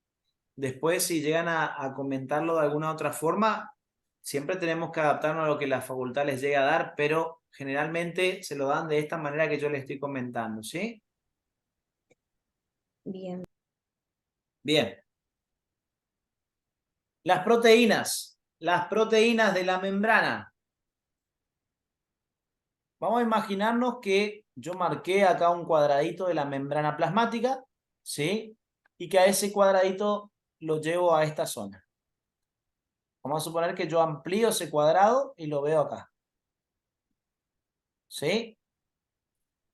Después, si llegan a comentarlo de alguna otra forma, siempre tenemos que adaptarnos a lo que la facultad les llegue a dar, pero generalmente se lo dan de esta manera que yo les estoy comentando, ¿sí? Bien. Bien. Las proteínas de la membrana. Vamos a imaginarnos que yo marqué acá un cuadradito de la membrana plasmática, ¿sí? Y que a ese cuadradito lo llevo a esta zona. Vamos a suponer que yo amplío ese cuadrado y lo veo acá. ¿Sí?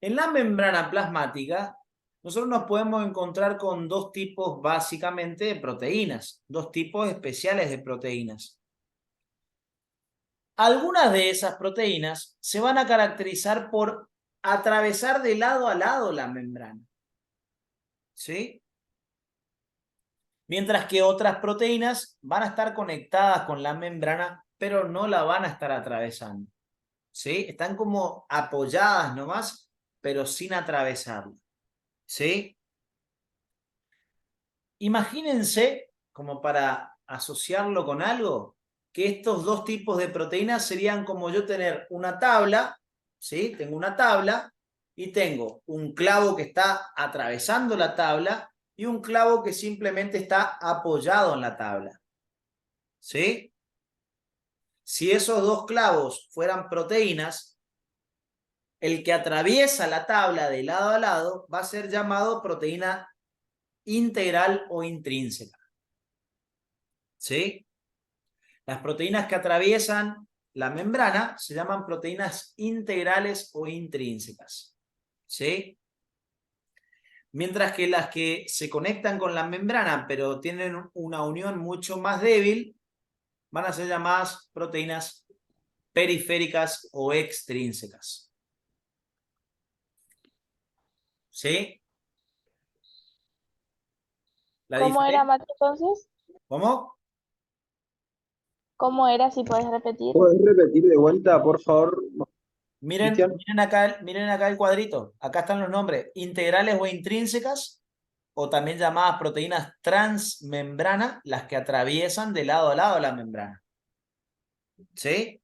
En la membrana plasmática, nosotros nos podemos encontrar con dos tipos básicamente de proteínas, dos tipos especiales de proteínas. Algunas de esas proteínas se van a caracterizar por atravesar de lado a lado la membrana, ¿sí? Mientras que otras proteínas van a estar conectadas con la membrana, pero no la van a estar atravesando, ¿sí? Están como apoyadas nomás, pero sin atravesarla, ¿sí? Imagínense, como para asociarlo con algo, que estos dos tipos de proteínas serían como yo tener una tabla, ¿sí? Tengo una tabla y tengo un clavo que está atravesando la tabla y un clavo que simplemente está apoyado en la tabla, ¿sí? Si esos dos clavos fueran proteínas, el que atraviesa la tabla de lado a lado va a ser llamado proteína integral o intrínseca, ¿sí? Las proteínas que atraviesan la membrana se llaman proteínas integrales o intrínsecas, ¿sí? Mientras que las que se conectan con la membrana pero tienen una unión mucho más débil van a ser llamadas proteínas periféricas o extrínsecas, ¿sí? ¿Cómo era, Mati, entonces? ¿Cómo? ¿Cómo era? Si puedes repetir. ¿Puedes repetir de vuelta, por favor, Miren, Cristian? miren acá el cuadrito. Acá están los nombres. Integrales o intrínsecas, o también llamadas proteínas transmembrana, las que atraviesan de lado a lado la membrana, ¿sí?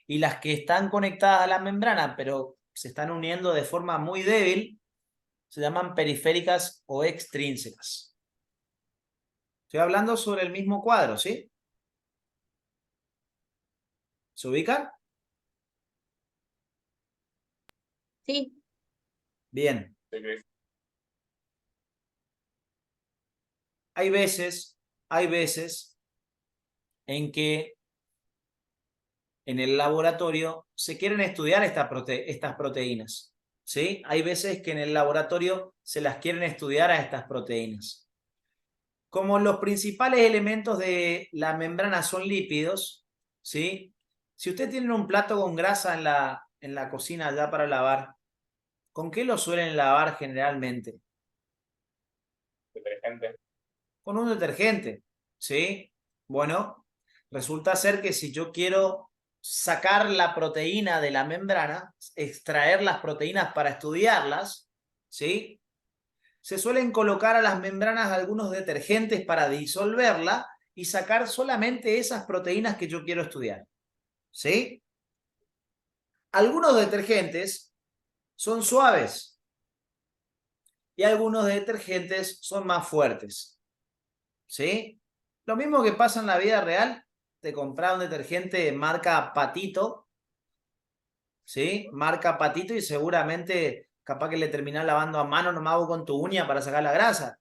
Y las que están conectadas a la membrana, pero se están uniendo de forma muy débil, se llaman periféricas o extrínsecas. Estoy hablando sobre el mismo cuadro, ¿sí? ¿Se ubican? Sí. Bien. Sí, Cris. Hay veces en que en el laboratorio se quieren estudiar estas proteínas, ¿sí? Hay veces que en el laboratorio se las quieren estudiar a estas proteínas. Como los principales elementos de la membrana son lípidos, ¿sí? Si usted tiene un plato con grasa en la cocina ya para lavar, ¿con qué lo suelen lavar generalmente? Detergente. Con un detergente, ¿sí? Bueno, resulta ser que si yo quiero sacar la proteína de la membrana, extraer las proteínas para estudiarlas, ¿sí? Se suelen colocar a las membranas algunos detergentes para disolverla y sacar solamente esas proteínas que yo quiero estudiar, ¿sí? Algunos detergentes son suaves y algunos detergentes son más fuertes, ¿sí? Lo mismo que pasa en la vida real, te compras un detergente de marca Patito, ¿sí? Marca Patito y seguramente capaz que le terminás lavando a mano nomás o con tu uña para sacar la grasa,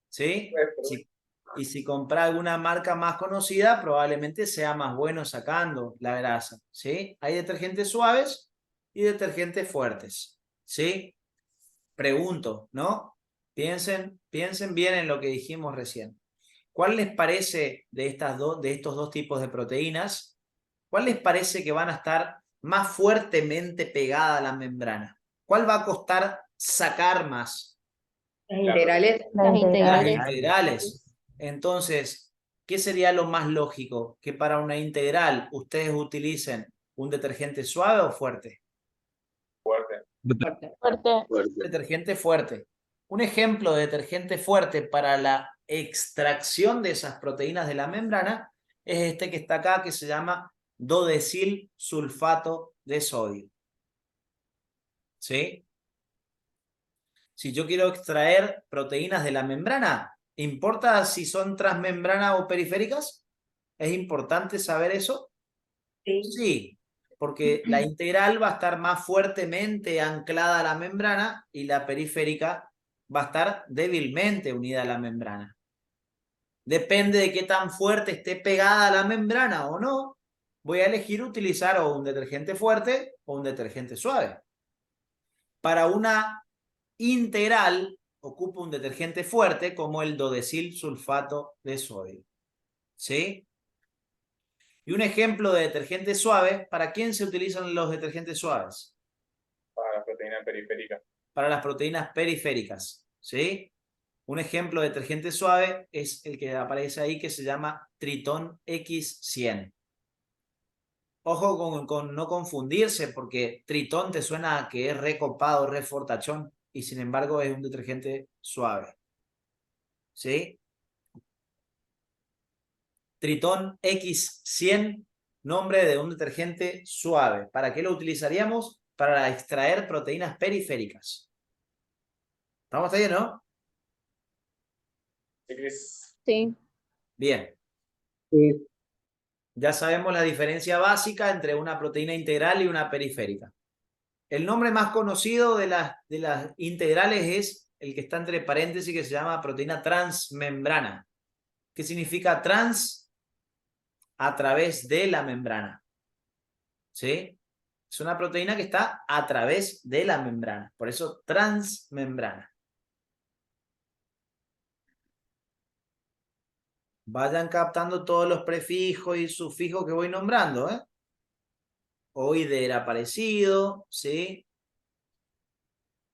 ¿sí? Y si compras alguna marca más conocida, probablemente sea más bueno sacando la grasa, ¿sí? Hay detergentes suaves y detergentes fuertes, ¿sí? Pregunto, ¿no? Piensen bien en lo que dijimos recién. ¿Cuál les parece de estos dos tipos de proteínas? ¿Cuál les parece que van a estar más fuertemente pegadas a la membrana? ¿Cuál va a costar sacar más? Las integrales. Las integrales. Las integrales. Entonces, ¿qué sería lo más lógico? Que para una integral ustedes utilicen un detergente suave o fuerte. Fuerte. Fuerte. Detergente fuerte. Un ejemplo de detergente fuerte para la extracción de esas proteínas de la membrana es este que está acá, que se llama dodecil sulfato de sodio, ¿sí? Si yo quiero extraer proteínas de la membrana, ¿importa si son transmembrana o periféricas? ¿Es importante saber eso? Sí. Sí, porque la integral va a estar más fuertemente anclada a la membrana y la periférica va a estar débilmente unida a la membrana. Depende de qué tan fuerte esté pegada a la membrana o no, voy a elegir utilizar o un detergente fuerte o un detergente suave. Para una integral, ocupa un detergente fuerte como el dodecil sulfato de sodio. ¿Sí? Y un ejemplo de detergente suave, ¿para quién se utilizan los detergentes suaves? Para la proteína periférica. Para las proteínas periféricas. ¿Sí? Un ejemplo de detergente suave es el que aparece ahí, que se llama Triton X100. Ojo con no confundirse, porque Tritón te suena a que es recopado, re fortachón, y sin embargo es un detergente suave. ¿Sí? Tritón X100, nombre de un detergente suave. ¿Para qué lo utilizaríamos? Para extraer proteínas periféricas. ¿Estamos ahí, no? Sí, Cris. Sí. Bien. Sí. Ya sabemos la diferencia básica entre una proteína integral y una periférica. El nombre más conocido de las integrales es el que está entre paréntesis, que se llama proteína transmembrana. ¿Qué significa trans? A través de la membrana. ¿Sí? Es una proteína que está a través de la membrana. Por eso transmembrana. Vayan captando todos los prefijos y sufijos que voy nombrando, ¿eh? Oide era parecido, ¿sí?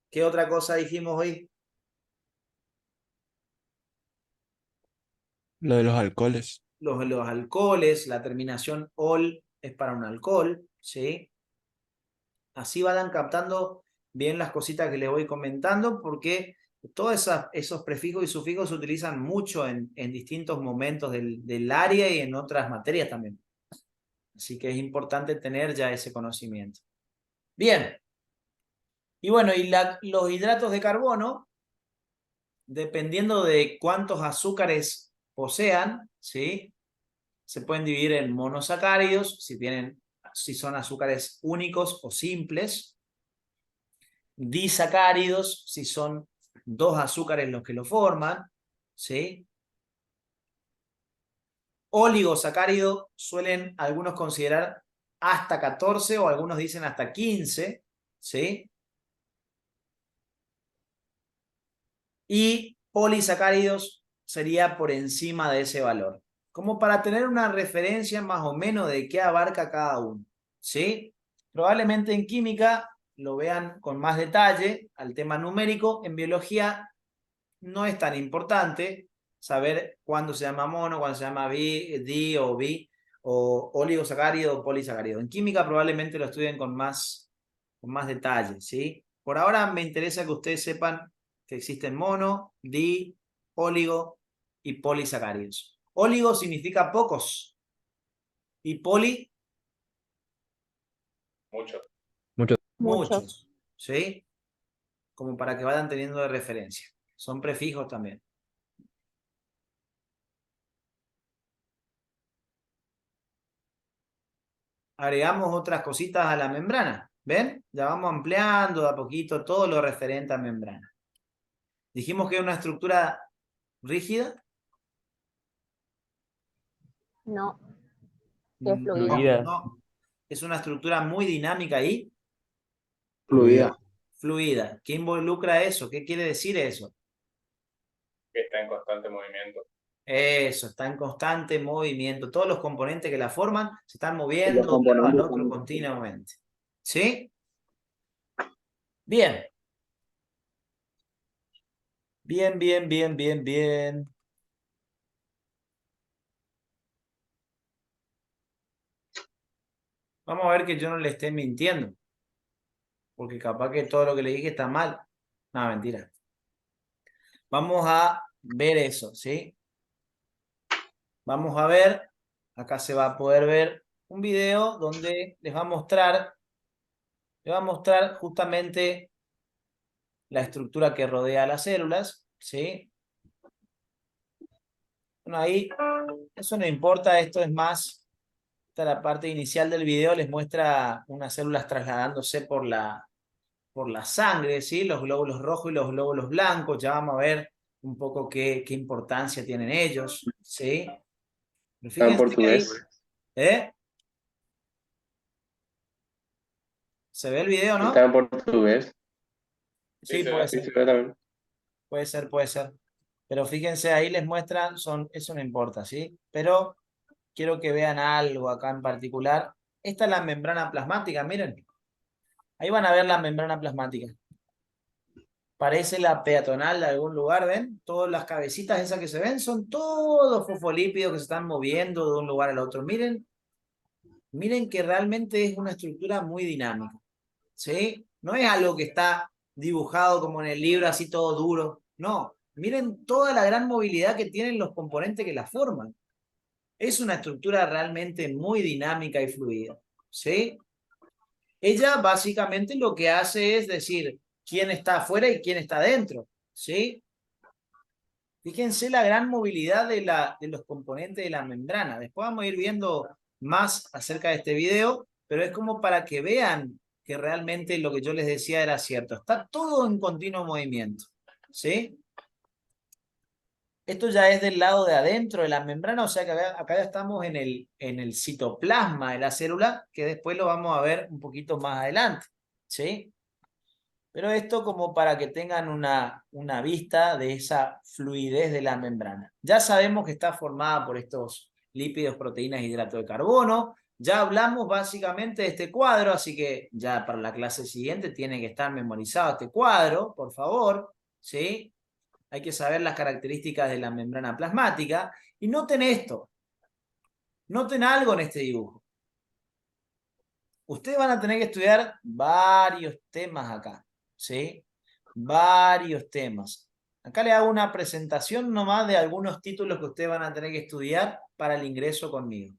¿Qué otra cosa dijimos hoy? Lo de los alcoholes. Los alcoholes, la terminación ol es para un alcohol, ¿sí? Así vayan captando bien las cositas que les voy comentando, porque todos esos prefijos y sufijos se utilizan mucho en distintos momentos del área y en otras materias también. Así que es importante tener ya ese conocimiento. Bien. Y bueno, los hidratos de carbono, dependiendo de cuántos azúcares posean, ¿sí? Se pueden dividir en monosacáridos, si son azúcares únicos o simples. Disacáridos, si son dos azúcares los que lo forman, ¿sí? Oligosacárido suelen algunos considerar hasta 14 o algunos dicen hasta 15, ¿sí? Y polisacáridos sería por encima de ese valor, como para tener una referencia más o menos de qué abarca cada uno, ¿sí? Probablemente en química lo vean con más detalle al tema numérico. En biología no es tan importante saber cuándo se llama mono, cuándo se llama di o bi, o oligosacárido o polisacárido. En química probablemente lo estudien con más detalle, ¿sí? Por ahora me interesa que ustedes sepan que existen mono, di, óligo y polisacáridos. Óligo significa pocos y poli, Mucho. muchos, ¿sí? Como para que vayan teniendo de referencia. Son prefijos también. Agregamos otras cositas a la membrana. ¿Ven? Ya vamos ampliando de a poquito todo lo referente a membrana. Dijimos que es una estructura rígida. No. Es fluida. No. Es una estructura muy dinámica ahí. Fluida. Fluida. ¿Qué involucra eso? ¿Qué quiere decir eso? Que está en constante movimiento. Eso, está en constante movimiento. Todos los componentes que la forman se están moviendo Los de un lado al componentes otro también. continuamente. ¿Sí? Bien. Bien, bien, bien, bien, bien. Vamos a ver que yo no le esté mintiendo. Porque capaz que todo lo que le dije está mal. No, mentira. Vamos a ver eso, ¿sí? Vamos a ver, acá se va a poder ver un video donde les va a mostrar justamente la estructura que rodea a las células, ¿sí? Bueno, ahí eso no importa, esto es más, la parte inicial del video les muestra unas células trasladándose por la sangre, ¿sí? Los glóbulos rojos y los glóbulos blancos, ya vamos a ver un poco qué importancia tienen ellos, ¿sí? Pero Está en fíjense que ahí, portugués. ¿se ve el video, no? Está en portugués. Sí, se puede ve. Sí, ser. se ve también. Puede ser, puede ser. Pero fíjense, ahí les muestran, eso no importa, ¿sí? Pero quiero que vean algo acá en particular. Esta es la membrana plasmática, miren. Ahí van a ver la membrana plasmática. Parece la peatonal de algún lugar, ¿ven? Todas las cabecitas esas que se ven son todos fosfolípidos que se están moviendo de un lugar al otro. Miren, miren que realmente es una estructura muy dinámica, ¿sí? No es algo que está dibujado como en el libro, así todo duro. No, miren toda la gran movilidad que tienen los componentes que la forman. Es una estructura realmente muy dinámica y fluida, ¿sí? Ella básicamente lo que hace es decir quién está afuera y quién está adentro, ¿sí? Fíjense la gran movilidad de los componentes de la membrana. Después vamos a ir viendo más acerca de este video, pero es como para que vean que realmente lo que yo les decía era cierto. Está todo en continuo movimiento, ¿sí? Esto ya es del lado de adentro de la membrana, o sea que acá ya estamos en el citoplasma de la célula, que después lo vamos a ver un poquito más adelante, ¿sí? Pero esto como para que tengan una vista de esa fluidez de la membrana. Ya sabemos que está formada por estos lípidos, proteínas, hidrato de carbono. Ya hablamos básicamente de este cuadro, así que ya para la clase siguiente tiene que estar memorizado este cuadro, por favor, ¿sí? Hay que saber las características de la membrana plasmática. Y noten esto. Noten algo en este dibujo. Ustedes van a tener que estudiar varios temas acá, ¿sí? Varios temas. Acá les hago una presentación nomás de algunos títulos que ustedes van a tener que estudiar para el ingreso conmigo.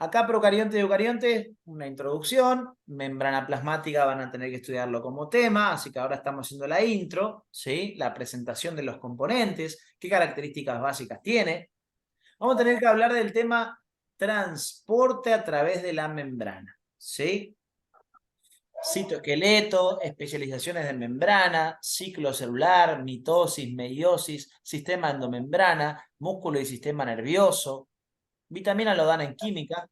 Acá procariontes y eucariontes, una introducción. Membrana plasmática van a tener que estudiarlo como tema, así que ahora estamos haciendo la intro, ¿sí? La presentación de los componentes, qué características básicas tiene. Vamos a tener que hablar del tema transporte a través de la membrana, ¿sí? Citoesqueleto, especializaciones de membrana, ciclo celular, mitosis, meiosis, sistema endomembrana, músculo y sistema nervioso. Vitamina lo dan en química.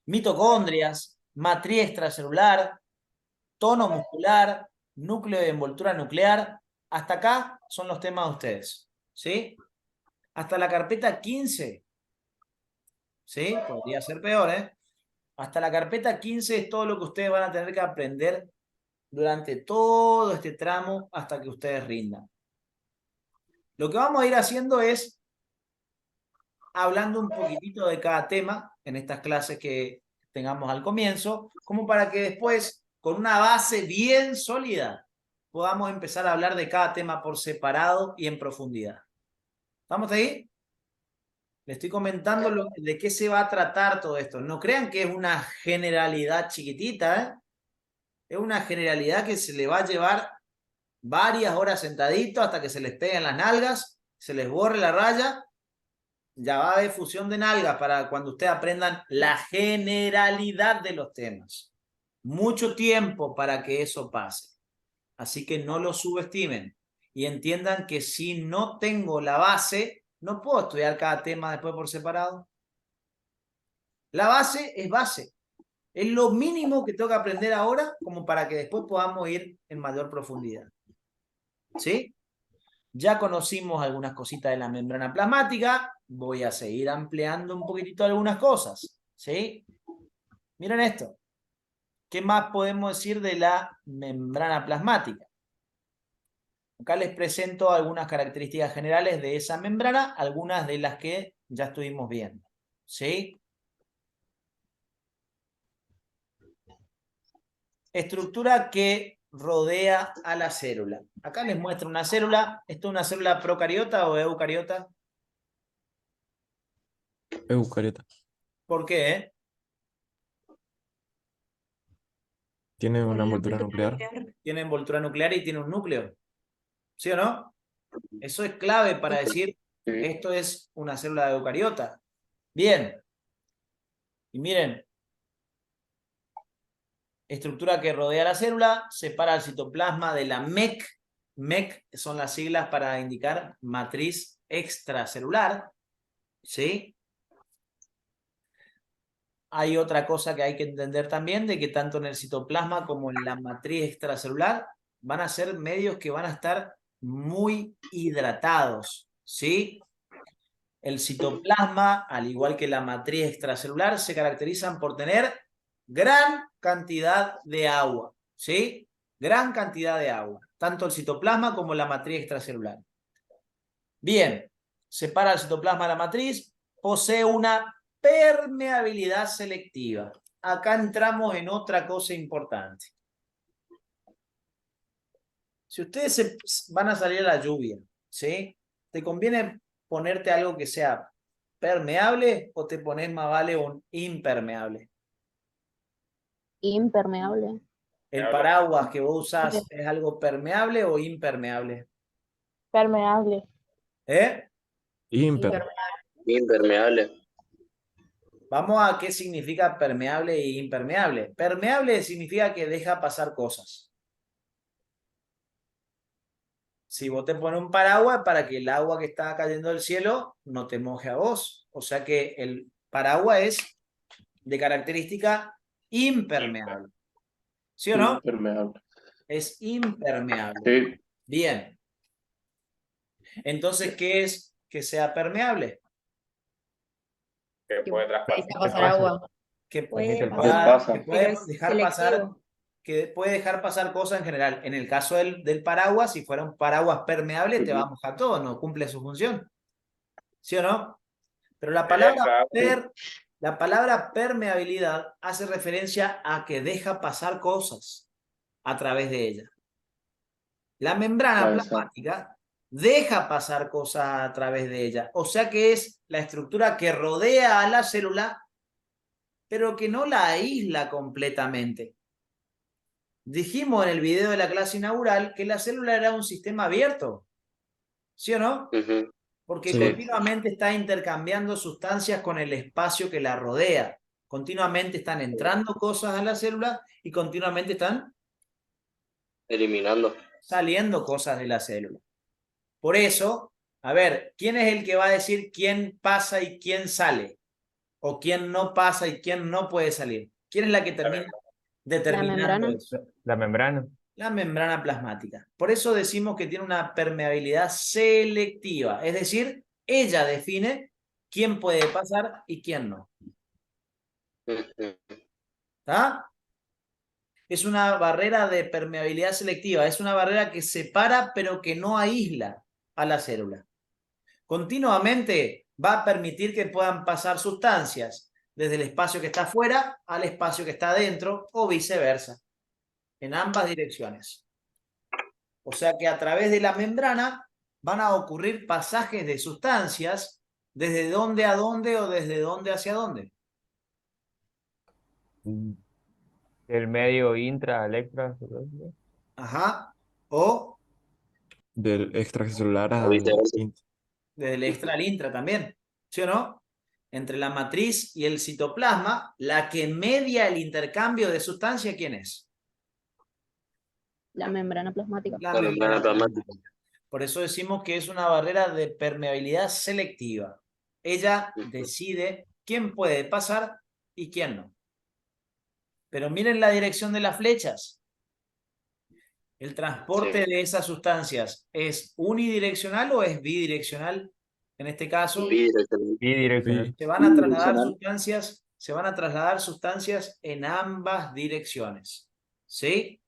Mitocondrias, matriz extracelular, tono muscular, núcleo de envoltura nuclear. Hasta acá son los temas de ustedes, ¿sí? Hasta la carpeta 15. ¿Sí? Podría ser peor, ¿eh? Hasta la carpeta 15 es todo lo que ustedes van a tener que aprender durante todo este tramo hasta que ustedes rindan. Lo que vamos a ir haciendo es hablando un poquitito de cada tema en estas clases que tengamos al comienzo, como para que después, con una base bien sólida, podamos empezar a hablar de cada tema por separado y en profundidad. ¿Vamos ahí? Le estoy comentando de qué se va a tratar todo esto. No crean que es una generalidad chiquitita, ¿eh? Es una generalidad que se le va a llevar varias horas sentadito hasta que se les peguen las nalgas, se les borre la raya. Ya va a haber fusión de nalgas para cuando ustedes aprendan la generalidad de los temas. Mucho tiempo para que eso pase. Así que no lo subestimen y entiendan que si no tengo la base, no puedo estudiar cada tema después por separado. La base es base. Es lo mínimo que tengo que aprender ahora como para que después podamos ir en mayor profundidad. ¿Sí? Ya conocimos algunas cositas de la membrana plasmática. Voy a seguir ampliando un poquitito algunas cosas. ¿Sí? Miren esto. ¿Qué más podemos decir de la membrana plasmática? Acá les presento algunas características generales de esa membrana, algunas de las que ya estuvimos viendo. ¿Sí? Estructura que rodea a la célula. Acá les muestro una célula. ¿Esto es una célula procariota o eucariota? Eucariota. ¿Por qué? Tiene una envoltura nuclear. Tiene envoltura nuclear y tiene un núcleo. ¿Sí o no? Eso es clave para decir esto es una célula de eucariota. Bien. Y miren. Estructura que rodea la célula, separa el citoplasma de la MEC. MEC son las siglas para indicar matriz extracelular. ¿Sí? Hay otra cosa que hay que entender también, de que tanto en el citoplasma como en la matriz extracelular van a ser medios que van a estar muy hidratados, ¿sí? El citoplasma, al igual que la matriz extracelular, se caracterizan por tener gran cantidad de agua, ¿sí? Gran cantidad de agua, tanto el citoplasma como la matriz extracelular. Bien, separa el citoplasma de la matriz, posee una permeabilidad selectiva. Acá entramos en otra cosa importante. Si ustedes van a salir a la lluvia, ¿sí? ¿Te conviene ponerte algo que sea permeable o te pones más vale un impermeable? Impermeable. ¿El paraguas que vos usás es algo permeable o impermeable? Permeable. ¿Eh? Imper. Impermeable. Vamos a qué significa permeable e impermeable. Permeable significa que deja pasar cosas. Si vos te pones un paraguas para que el agua que está cayendo del cielo no te moje a vos. O sea que el paraguas es de característica impermeable. ¿Sí o no? Impermeable. Es impermeable. Sí. Bien. Entonces, ¿qué es que sea permeable? Que puede Deja traspasar. pasar agua. Que Puede pasar. que puede Pero es dejar pasar, selectivo. que puede dejar pasar cosas en general. En el caso del paraguas, si fuera un paraguas permeable, te va a mojar todo, no cumple su función. ¿Sí o no? Pero la palabra permeabilidad hace referencia a que deja pasar cosas a través de ella. La membrana Puede ser. plasmática deja pasar cosas a través de ella. O sea que es la estructura que rodea a la célula, pero que no la aísla completamente. Dijimos en el video de la clase inaugural que la célula era un sistema abierto. ¿Sí o no? Porque Sí. continuamente está intercambiando sustancias con el espacio que la rodea. Continuamente están entrando cosas a la célula y continuamente están Eliminando. saliendo cosas de la célula. Por eso, a ver, ¿quién es el que va a decir quién pasa y quién sale? O quién no pasa y quién no puede salir. ¿Quién es la que termina determinando membrana. eso? La membrana. La membrana plasmática. Por eso decimos que tiene una permeabilidad selectiva. Es decir, ella define quién puede pasar y quién no. ¿Está? Es una barrera de permeabilidad selectiva. Es una barrera que separa pero que no aísla a la célula. Continuamente va a permitir que puedan pasar sustancias desde el espacio que está afuera al espacio que está adentro o viceversa, en ambas direcciones. O sea que a través de la membrana van a ocurrir pasajes de sustancias desde dónde a dónde o desde dónde hacia dónde. El medio intra al extra. Ajá. O Del extracelular al viceversa. del extra al intra también. ¿Sí o no? Entre la matriz y el citoplasma, la que media el intercambio de sustancia, ¿quién es? La membrana plasmática. La La membrana plasmática. plasmática. Por eso decimos que es una barrera de permeabilidad selectiva. Ella decide quién puede pasar y quién no. Pero miren la dirección de las flechas. ¿El transporte de esas sustancias es unidireccional o es bidireccional? En este caso, Bidireccional. se van a trasladar sustancias en ambas direcciones. ¿Sí?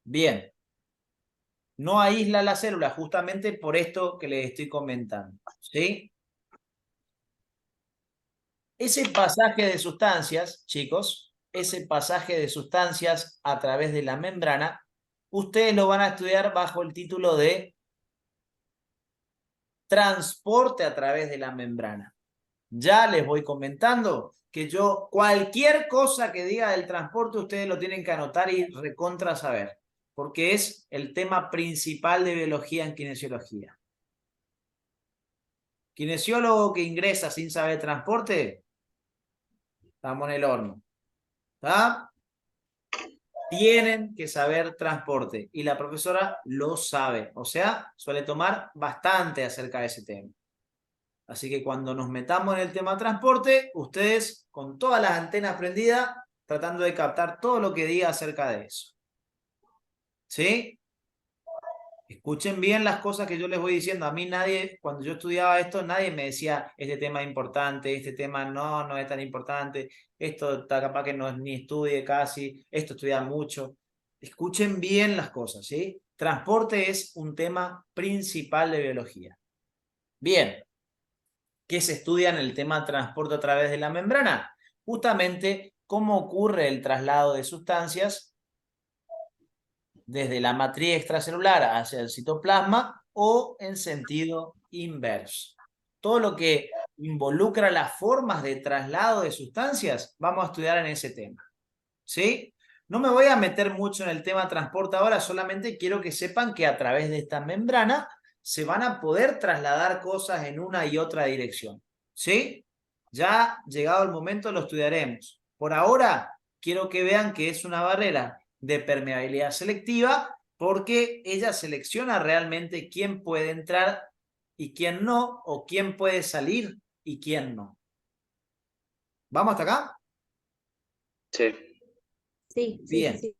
Bien. No aísla la célula justamente por esto que les estoy comentando. ¿Sí? Ese pasaje de sustancias, chicos, ese pasaje de sustancias a través de la membrana, ustedes lo van a estudiar bajo el título de transporte a través de la membrana. Ya les voy comentando que cualquier cosa que diga del transporte, ustedes lo tienen que anotar y recontra saber, porque es el tema principal de biología en kinesiología. Kinesiólogo que ingresa sin saber transporte, estamos en el horno. ¿Está? Tienen que saber transporte y la profesora lo sabe, o sea, suele tomar bastante acerca de ese tema. Así que cuando nos metamos en el tema transporte, ustedes con todas las antenas prendidas, tratando de captar todo lo que diga acerca de eso. ¿Sí? Escuchen bien las cosas que yo les voy diciendo. A mí nadie, cuando yo estudiaba esto, nadie me decía, este tema es importante, este tema no es tan importante, esto está capaz que no ni estudie casi, esto estudia mucho. Escuchen bien las cosas, ¿sí? Transporte es un tema principal de biología. Bien. ¿Qué se estudia en el tema transporte a través de la membrana? Justamente cómo ocurre el traslado de sustancias desde la matriz extracelular hacia el citoplasma o en sentido inverso. Todo lo que involucra las formas de traslado de sustancias, vamos a estudiar en ese tema. ¿Sí? No me voy a meter mucho en el tema transporte ahora, solamente quiero que sepan que a través de esta membrana se van a poder trasladar cosas en una y otra dirección. ¿Sí? Ya llegado el momento lo estudiaremos. Por ahora, quiero que vean que es una barrera de permeabilidad selectiva porque ella selecciona realmente quién puede entrar y quién no, o quién puede salir y quién no. ¿Vamos hasta acá? Sí. Sí, sí, Bien. sí, sí.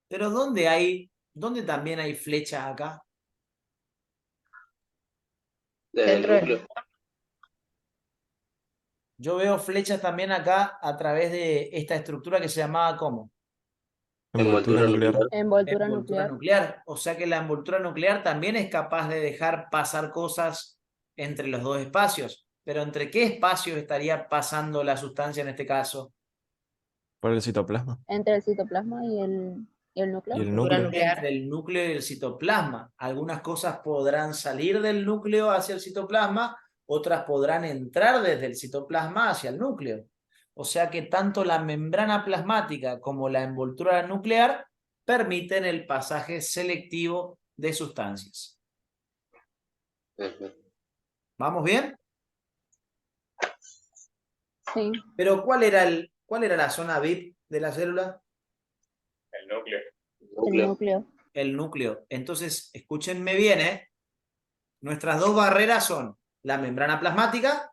Pero ¿dónde también hay flechas acá? Desde el Dentro del- núcleo. Yo veo flechas también acá a través de esta estructura que se llamaba ¿cómo? Envoltura nuclear. Envoltura Envoltura nuclear. nuclear. O sea que la envoltura nuclear también es capaz de dejar pasar cosas entre los dos espacios. Pero ¿entre qué espacios estaría pasando la sustancia en este caso? Por el citoplasma. Entre el citoplasma y el núcleo. Y el Estructura núcleo. nuclear. Entre el núcleo y el citoplasma. Algunas cosas podrán salir del núcleo hacia el citoplasma, otras podrán entrar desde el citoplasma hacia el núcleo. O sea que tanto la membrana plasmática como la envoltura nuclear permiten el pasaje selectivo de sustancias. Ujú. ¿Vamos bien? Sí. Pero ¿cuál era la zona VIP de la célula? El núcleo. El Núcleo. núcleo. El núcleo. Entonces, escúchenme bien, ¿eh? Nuestras dos barreras son la membrana plasmática,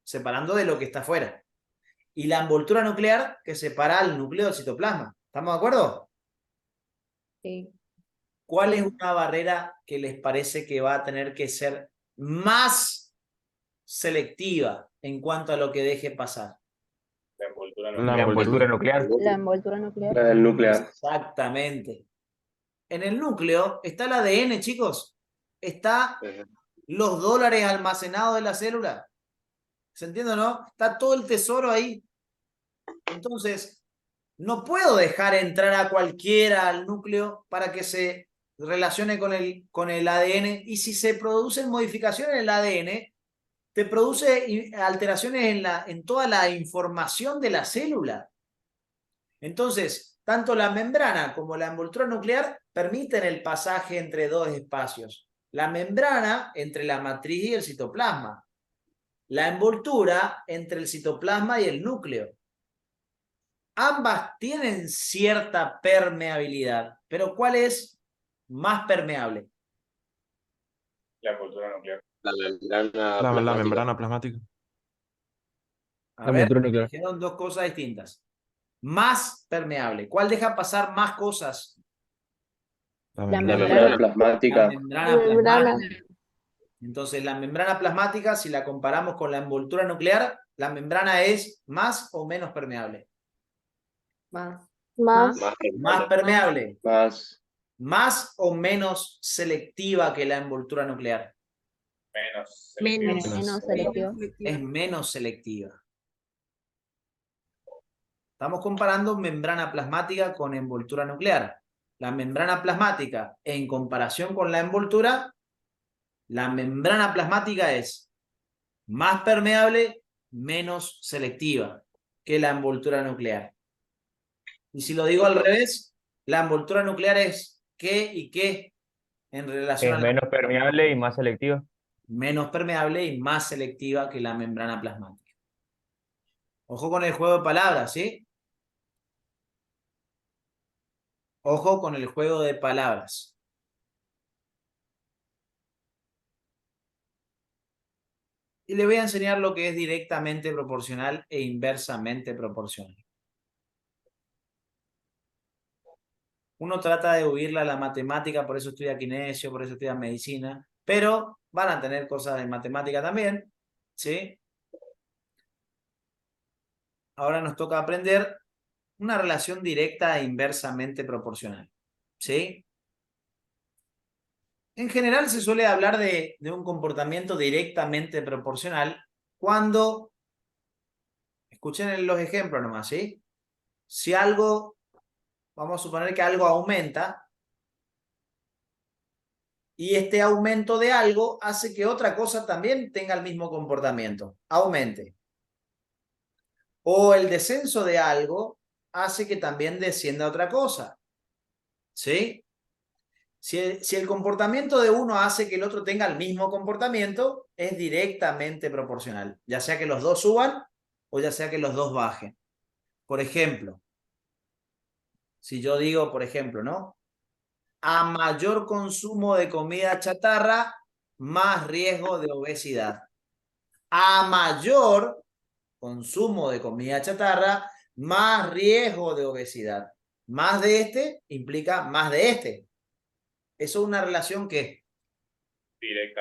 separando de lo que está afuera, y la envoltura nuclear, que separa al núcleo del citoplasma. ¿Estamos de acuerdo? Sí. ¿Cuál es una barrera que les parece que va a tener que ser más selectiva en cuanto a lo que deje pasar? La envoltura La nuclear. La envoltura nuclear. La envoltura nuclear. La del nuclear. Exactamente. En el núcleo está el ADN, chicos. Está Ujú. los dólares almacenados de la célula. ¿Se entiende o no? Está todo el tesoro ahí. Entonces, no puedo dejar entrar a cualquiera al núcleo para que se relacione con el ADN. Y si se producen modificaciones en el ADN, te produce alteraciones en toda la información de la célula. Entonces, tanto la membrana como la envoltura nuclear permiten el pasaje entre dos espacios. La membrana entre la matriz y el citoplasma. La envoltura entre el citoplasma y el núcleo. Ambas tienen cierta permeabilidad, pero ¿cuál es más permeable? La envoltura nuclear. La membrana La plasmática. membrana plasmática. A La ver, envoltura nuclear. dijeron dos cosas distintas. Más permeable. ¿Cuál deja pasar más cosas? La La La membrana. membrana La plasmática. membrana Membrana. plasmática. Entonces, la membrana plasmática, si la comparamos con la envoltura nuclear, la membrana es más o menos permeable. Más. Más. Más Más permeable. permeable. Más. Más o menos selectiva que la envoltura nuclear. Menos Menos. selectivo. Menos selectivo. Es menos selectiva. Estamos comparando membrana plasmática con envoltura nuclear. La membrana plasmática, en comparación con la envoltura, la membrana plasmática es más permeable, menos selectiva que la envoltura nuclear. Y si lo digo al revés, la envoltura nuclear es ¿qué y qué en relación Es a la menos permeable y más selectiva. menos permeable y más selectiva que la membrana plasmática? Ojo con el juego de palabras, ¿sí? Ojo con el juego de palabras. Y le voy a enseñar lo que es directamente proporcional e inversamente proporcional. Uno trata de huirle a la matemática, por eso estudia kinesio, por eso estudia medicina, pero van a tener cosas de matemática también, ¿sí? Ahora nos toca aprender una relación directa e inversamente proporcional, ¿sí? En general se suele hablar de un comportamiento directamente proporcional cuando, escuchen los ejemplos nomás, ¿sí? Si algo, vamos a suponer que algo aumenta, y este aumento de algo hace que otra cosa también tenga el mismo comportamiento, aumente. O el descenso de algo hace que también descienda otra cosa, ¿sí? Si el comportamiento de uno hace que el otro tenga el mismo comportamiento, es directamente proporcional, ya sea que los dos suban o ya sea que los dos bajen. Por ejemplo, si yo digo, por ejemplo, ¿no? A mayor consumo de comida chatarra, más riesgo de obesidad. A mayor consumo de comida chatarra, más riesgo de obesidad. Más de este implica más de este. Eso es una relación que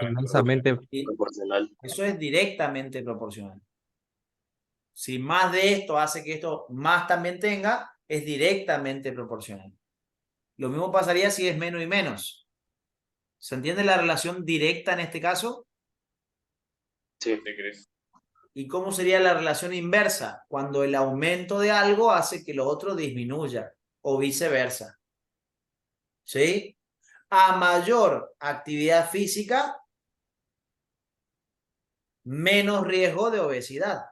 Inversamente proporcional. eso es directamente proporcional. Si más de esto hace que esto más también tenga, es directamente proporcional. Lo mismo pasaría si es menos y menos. ¿Se entiende la relación directa en este caso? Sí. ¿Qué crees? ¿Y cómo sería la relación inversa? Cuando el aumento de algo hace que lo otro disminuya o viceversa. ¿Sí? A mayor actividad física, menos riesgo de obesidad.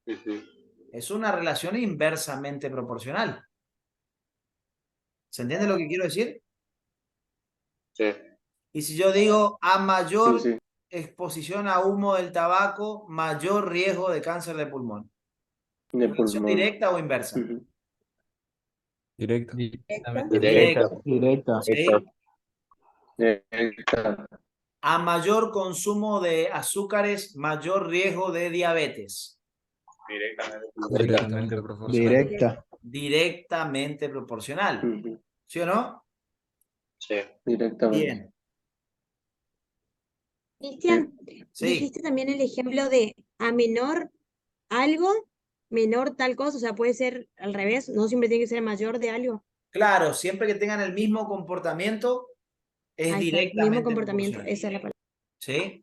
Ujú. Es una relación inversamente proporcional. ¿Se entiende lo que quiero decir? Sí. Y si yo digo a mayor Sí, sí. exposición a humo del tabaco, mayor riesgo de cáncer de pulmón. De ¿Relación pulmón. directa o inversa? Ujú. Directo. directamente. Directa. Directa. ¿Sí? Directa. A mayor consumo de azúcares, mayor riesgo de diabetes. Directamente. Directamente proporcional. Directa. Directamente proporcional. Ujú. ¿Sí o no? Sí. Directamente. Bien. Cristian, Sí, dijiste también el ejemplo de a menor algo, menor tal cosa, o sea, puede ser al revés, no siempre tiene que ser mayor de algo. claro, siempre que tengan el mismo comportamiento, es Ahí está, mismo directamente comportamiento, proporcional. esa es la palabra. ¿Sí?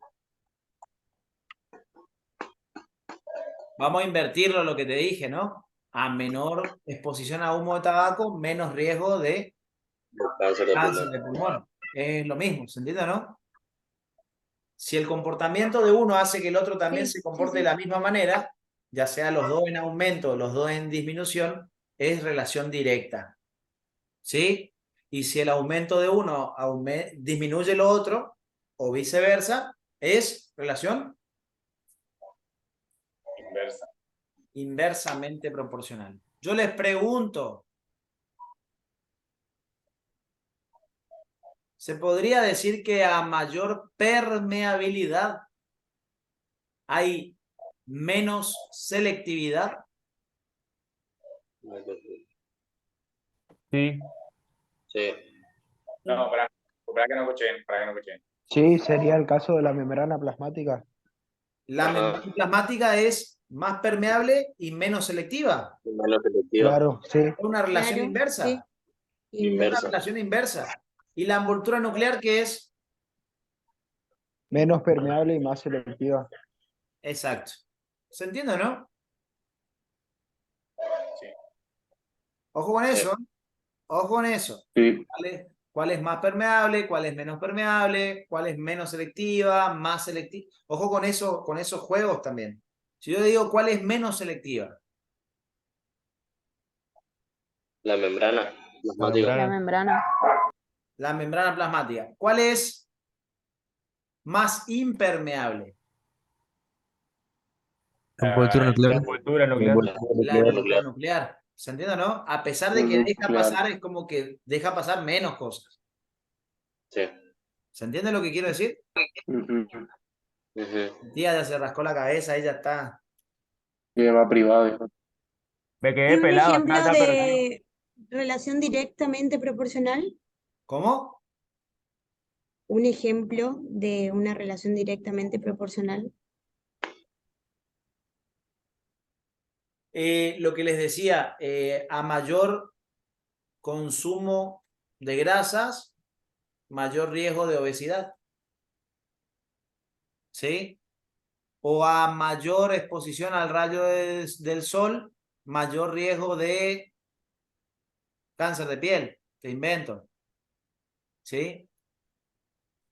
Vamos a invertirlo lo que te dije, ¿no? A menor exposición a humo de tabaco, menos riesgo de Cáncer de cáncer pulmón. de pulmón. Es lo mismo, ¿se entiende, no? Si el comportamiento de uno hace que el otro también Sí, se sí, comporte sí. de la misma manera, ya sea los dos en aumento o los dos en disminución, es relación directa. ¿Sí? Y si el aumento de uno disminuye lo otro, o viceversa, es relación Inversa. inversamente proporcional. Yo les pregunto, ¿se podría decir que a mayor permeabilidad hay menos selectividad? Sí, Sí. No, para que no escuchen, para que no escuchen. Sí, sería el caso de la membrana plasmática. La Ajá. membrana plasmática es más permeable y menos selectiva. Menos selectiva. Claro, sí. Es una relación Claro, inversa. sí. Es una Inversa. relación inversa. Y la envoltura nuclear, ¿qué es? Menos permeable y más selectiva. Exacto. ¿Se entiende o no? Sí. Ojo con eso. Ojo con eso. Sí. ¿Cuál es más permeable? ¿Cuál es menos permeable? ¿Cuál es menos selectiva? Más selectiva. Ojo con eso, con esos juegos también. Si yo digo cuál es menos selectiva, La membrana plasmática. La membrana. la membrana plasmática. ¿Cuál es más impermeable? Envoltura nuclear. envoltura nuclear. La envoltura nuclear. ¿Se entiende o no? A pesar de que deja Nuclear. pasar, es como que deja pasar menos cosas. Sí. ¿Se entiende lo que quiero decir? Ujú. Ujú. Tía ya se rascó la cabeza, ella está. Lleva privado. Me Y quedé un pelado ejemplo acá, pero sí. Relación directamente proporcional. ¿Cómo? Un ejemplo de una relación directamente proporcional. Lo que les decía, a mayor consumo de grasas, mayor riesgo de obesidad. ¿Sí? O a mayor exposición al rayo del sol, mayor riesgo de cáncer de piel. Te invento. ¿Sí?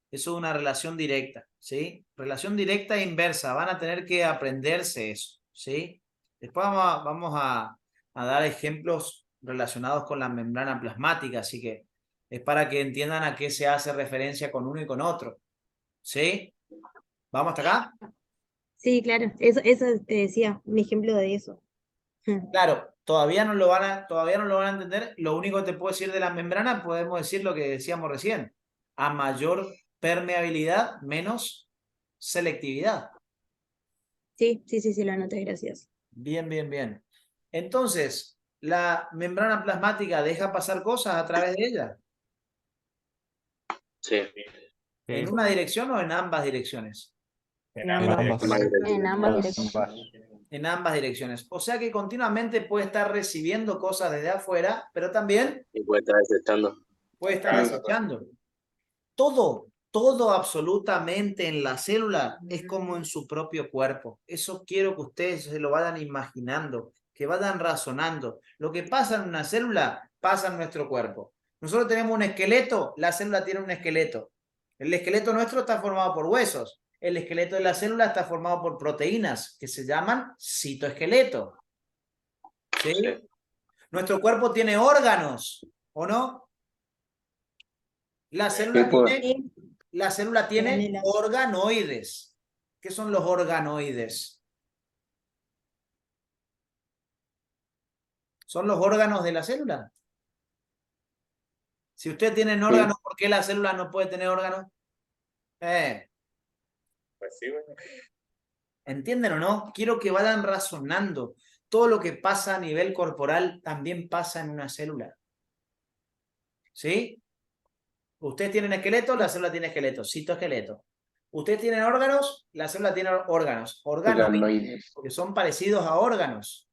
Eso es una relación directa. ¿Sí? Relación directa e inversa. Van a tener que aprenderse eso. ¿Sí? Después vamos a dar ejemplos relacionados con la membrana plasmática. Así que es para que entiendan a qué se hace referencia con uno y con otro. ¿Sí? ¿Vamos hasta acá? Sí, claro, eso te decía, un ejemplo de eso. Claro, todavía no lo van a entender. Lo único que te puedo decir de la membrana, podemos decir lo que decíamos recién. A mayor permeabilidad, menos selectividad. Sí, lo anoté, gracias. Bien, bien, bien. Entonces, ¿la membrana plasmática deja pasar cosas a través de ella? Sí. ¿En una dirección o en ambas direcciones? En ambas. En ambas direcciones. En ambas direcciones. O sea que continuamente puede estar recibiendo cosas desde afuera, pero también Y puede estar desechando. puede estar desechando. Todo absolutamente en la célula es como en su propio cuerpo. Eso quiero que ustedes se lo vayan imaginando, que vayan razonando. Lo que pasa en una célula pasa en nuestro cuerpo. Nosotros tenemos un esqueleto, la célula tiene un esqueleto. El esqueleto nuestro está formado por huesos. El esqueleto de la célula está formado por proteínas que se llaman citoesqueleto. ¿Sí? Nuestro cuerpo tiene órganos, ¿o no? La célula tiene Organelas. organoides. ¿Qué son los organoides? Son los órganos de la célula. Si ustedes tienen órganos, ¿por qué la célula no puede tener órganos? Pues sí, güey. ¿Entienden o no? Quiero que vayan razonando. Todo lo que pasa a nivel corporal también pasa en una célula. ¿Sí? Ustedes tienen esqueleto, la célula tiene esqueleto, citoesqueleto. Ustedes tienen órganos, la célula tiene órganos. Organoides, porque son parecidos a órganos.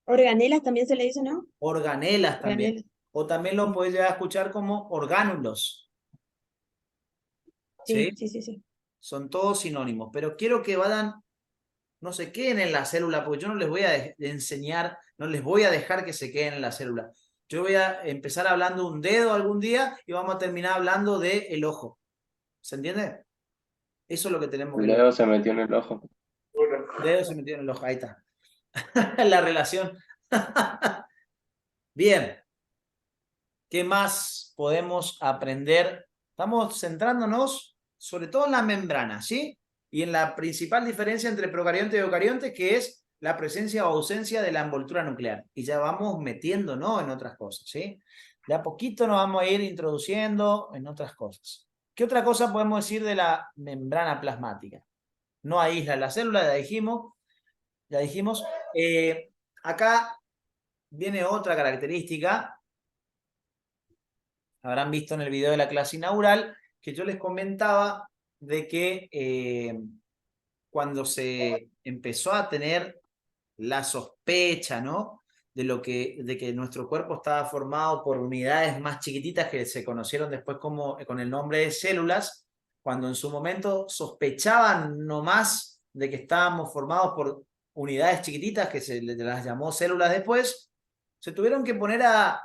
Organelas también se le dice, ¿no? Organelas también. Organelas. O también lo puedes llegar a escuchar como orgánulos. ¿Sí? Sí. Son todos sinónimos. Pero quiero que vayan, no se queden en la célula, porque yo no les voy a enseñar, no les voy a dejar que se queden en la célula. Yo voy a empezar hablando de un dedo algún día y vamos a terminar hablando del ojo. ¿Se entiende? Eso es lo que tenemos que El dedo se metió en el ojo. El dedo se metió en el ojo. Ahí está. La relación. Bien. ¿Qué más podemos aprender? Estamos centrándonos sobre todo en la membrana, ¿sí? Y en la principal diferencia entre procarionte y eucarionte, que es la presencia o ausencia de la envoltura nuclear. Y ya vamos metiéndonos en otras cosas, ¿sí? De a poquito nos vamos a ir introduciendo en otras cosas. ¿Qué otra cosa podemos decir de la membrana plasmática? No aísla la célula, ya dijimos. Acá viene otra característica. Habrán visto en el video de la clase inaugural que yo les comentaba de que cuando se empezó a tener la sospecha, ¿no? de que nuestro cuerpo estaba formado por unidades más chiquititas que se conocieron después con el nombre de células, cuando en su momento sospechaban nomás de que estábamos formados por unidades chiquititas que se las llamó células después, se tuvieron que poner a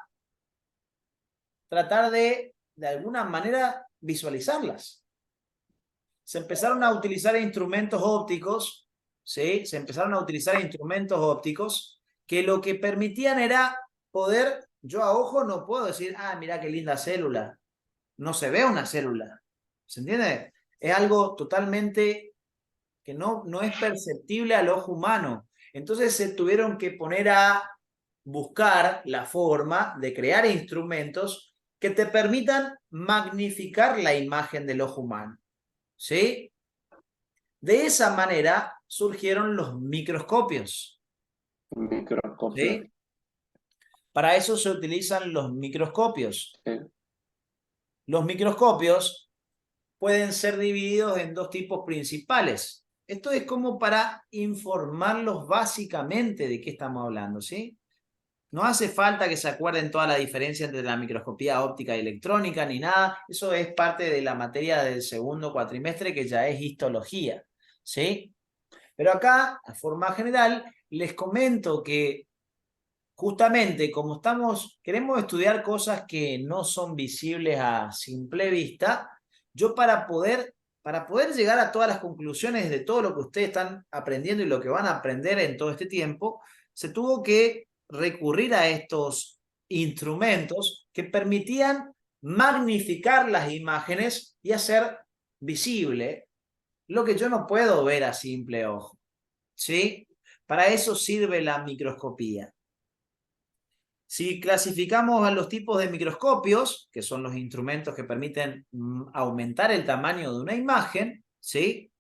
tratar de alguna manera visualizarlas. Se empezaron a utilizar instrumentos ópticos, ¿sí? Se empezaron a utilizar instrumentos ópticos que lo que permitían era poder, yo a ojo no puedo decir, ah, mira qué linda célula. No se ve una célula. ¿Se entiende? Es algo totalmente que no es perceptible al ojo humano. Entonces se tuvieron que poner a buscar la forma de crear instrumentos que te permitan magnificar la imagen del ojo humano. ¿Sí? De esa manera surgieron los microscopios. Microscopio. ¿Sí? Para eso se utilizan los microscopios. Sí. Los microscopios pueden ser divididos en dos tipos principales. Esto es como para informarlos básicamente de qué estamos hablando, ¿sí? No hace falta que se acuerden toda la diferencia entre la microscopía óptica y electrónica ni nada. Eso es parte de la materia del segundo cuatrimestre, que ya es histología, ¿sí? Pero acá, a forma general, les comento que justamente como queremos estudiar cosas que no son visibles a simple vista, yo para poder llegar a todas las conclusiones de todo lo que ustedes están aprendiendo y lo que van a aprender en todo este tiempo, se tuvo que recurrir a estos instrumentos que permitían magnificar las imágenes y hacer visible lo que yo no puedo ver a simple ojo, ¿sí? Para eso sirve la microscopía. Si clasificamos a los tipos de microscopios, que son los instrumentos que permiten aumentar el tamaño de una imagen, ¿sí?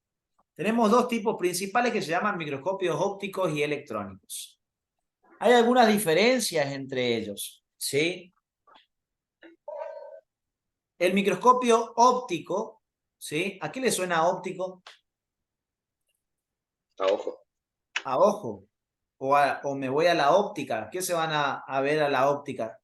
Tenemos dos tipos principales que se llaman microscopios ópticos y electrónicos. Hay algunas diferencias entre ellos, ¿sí? El microscopio óptico, ¿sí? ¿A qué le suena óptico? A ojo. A ojo. O me voy a la óptica. ¿Qué se van a ver a la óptica?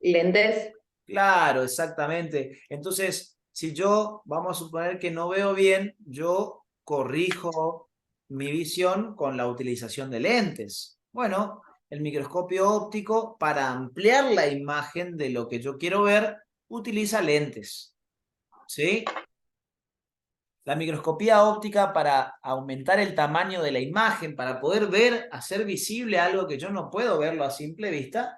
Lentes. Claro, exactamente. Entonces, si yo, vamos a suponer que no veo bien, yo corrijo mi visión con la utilización de lentes. Bueno, el microscopio óptico, para ampliar la imagen de lo que yo quiero ver, utiliza lentes, ¿sí? La microscopía óptica, para aumentar el tamaño de la imagen, para poder ver, hacer visible algo que yo no puedo verlo a simple vista,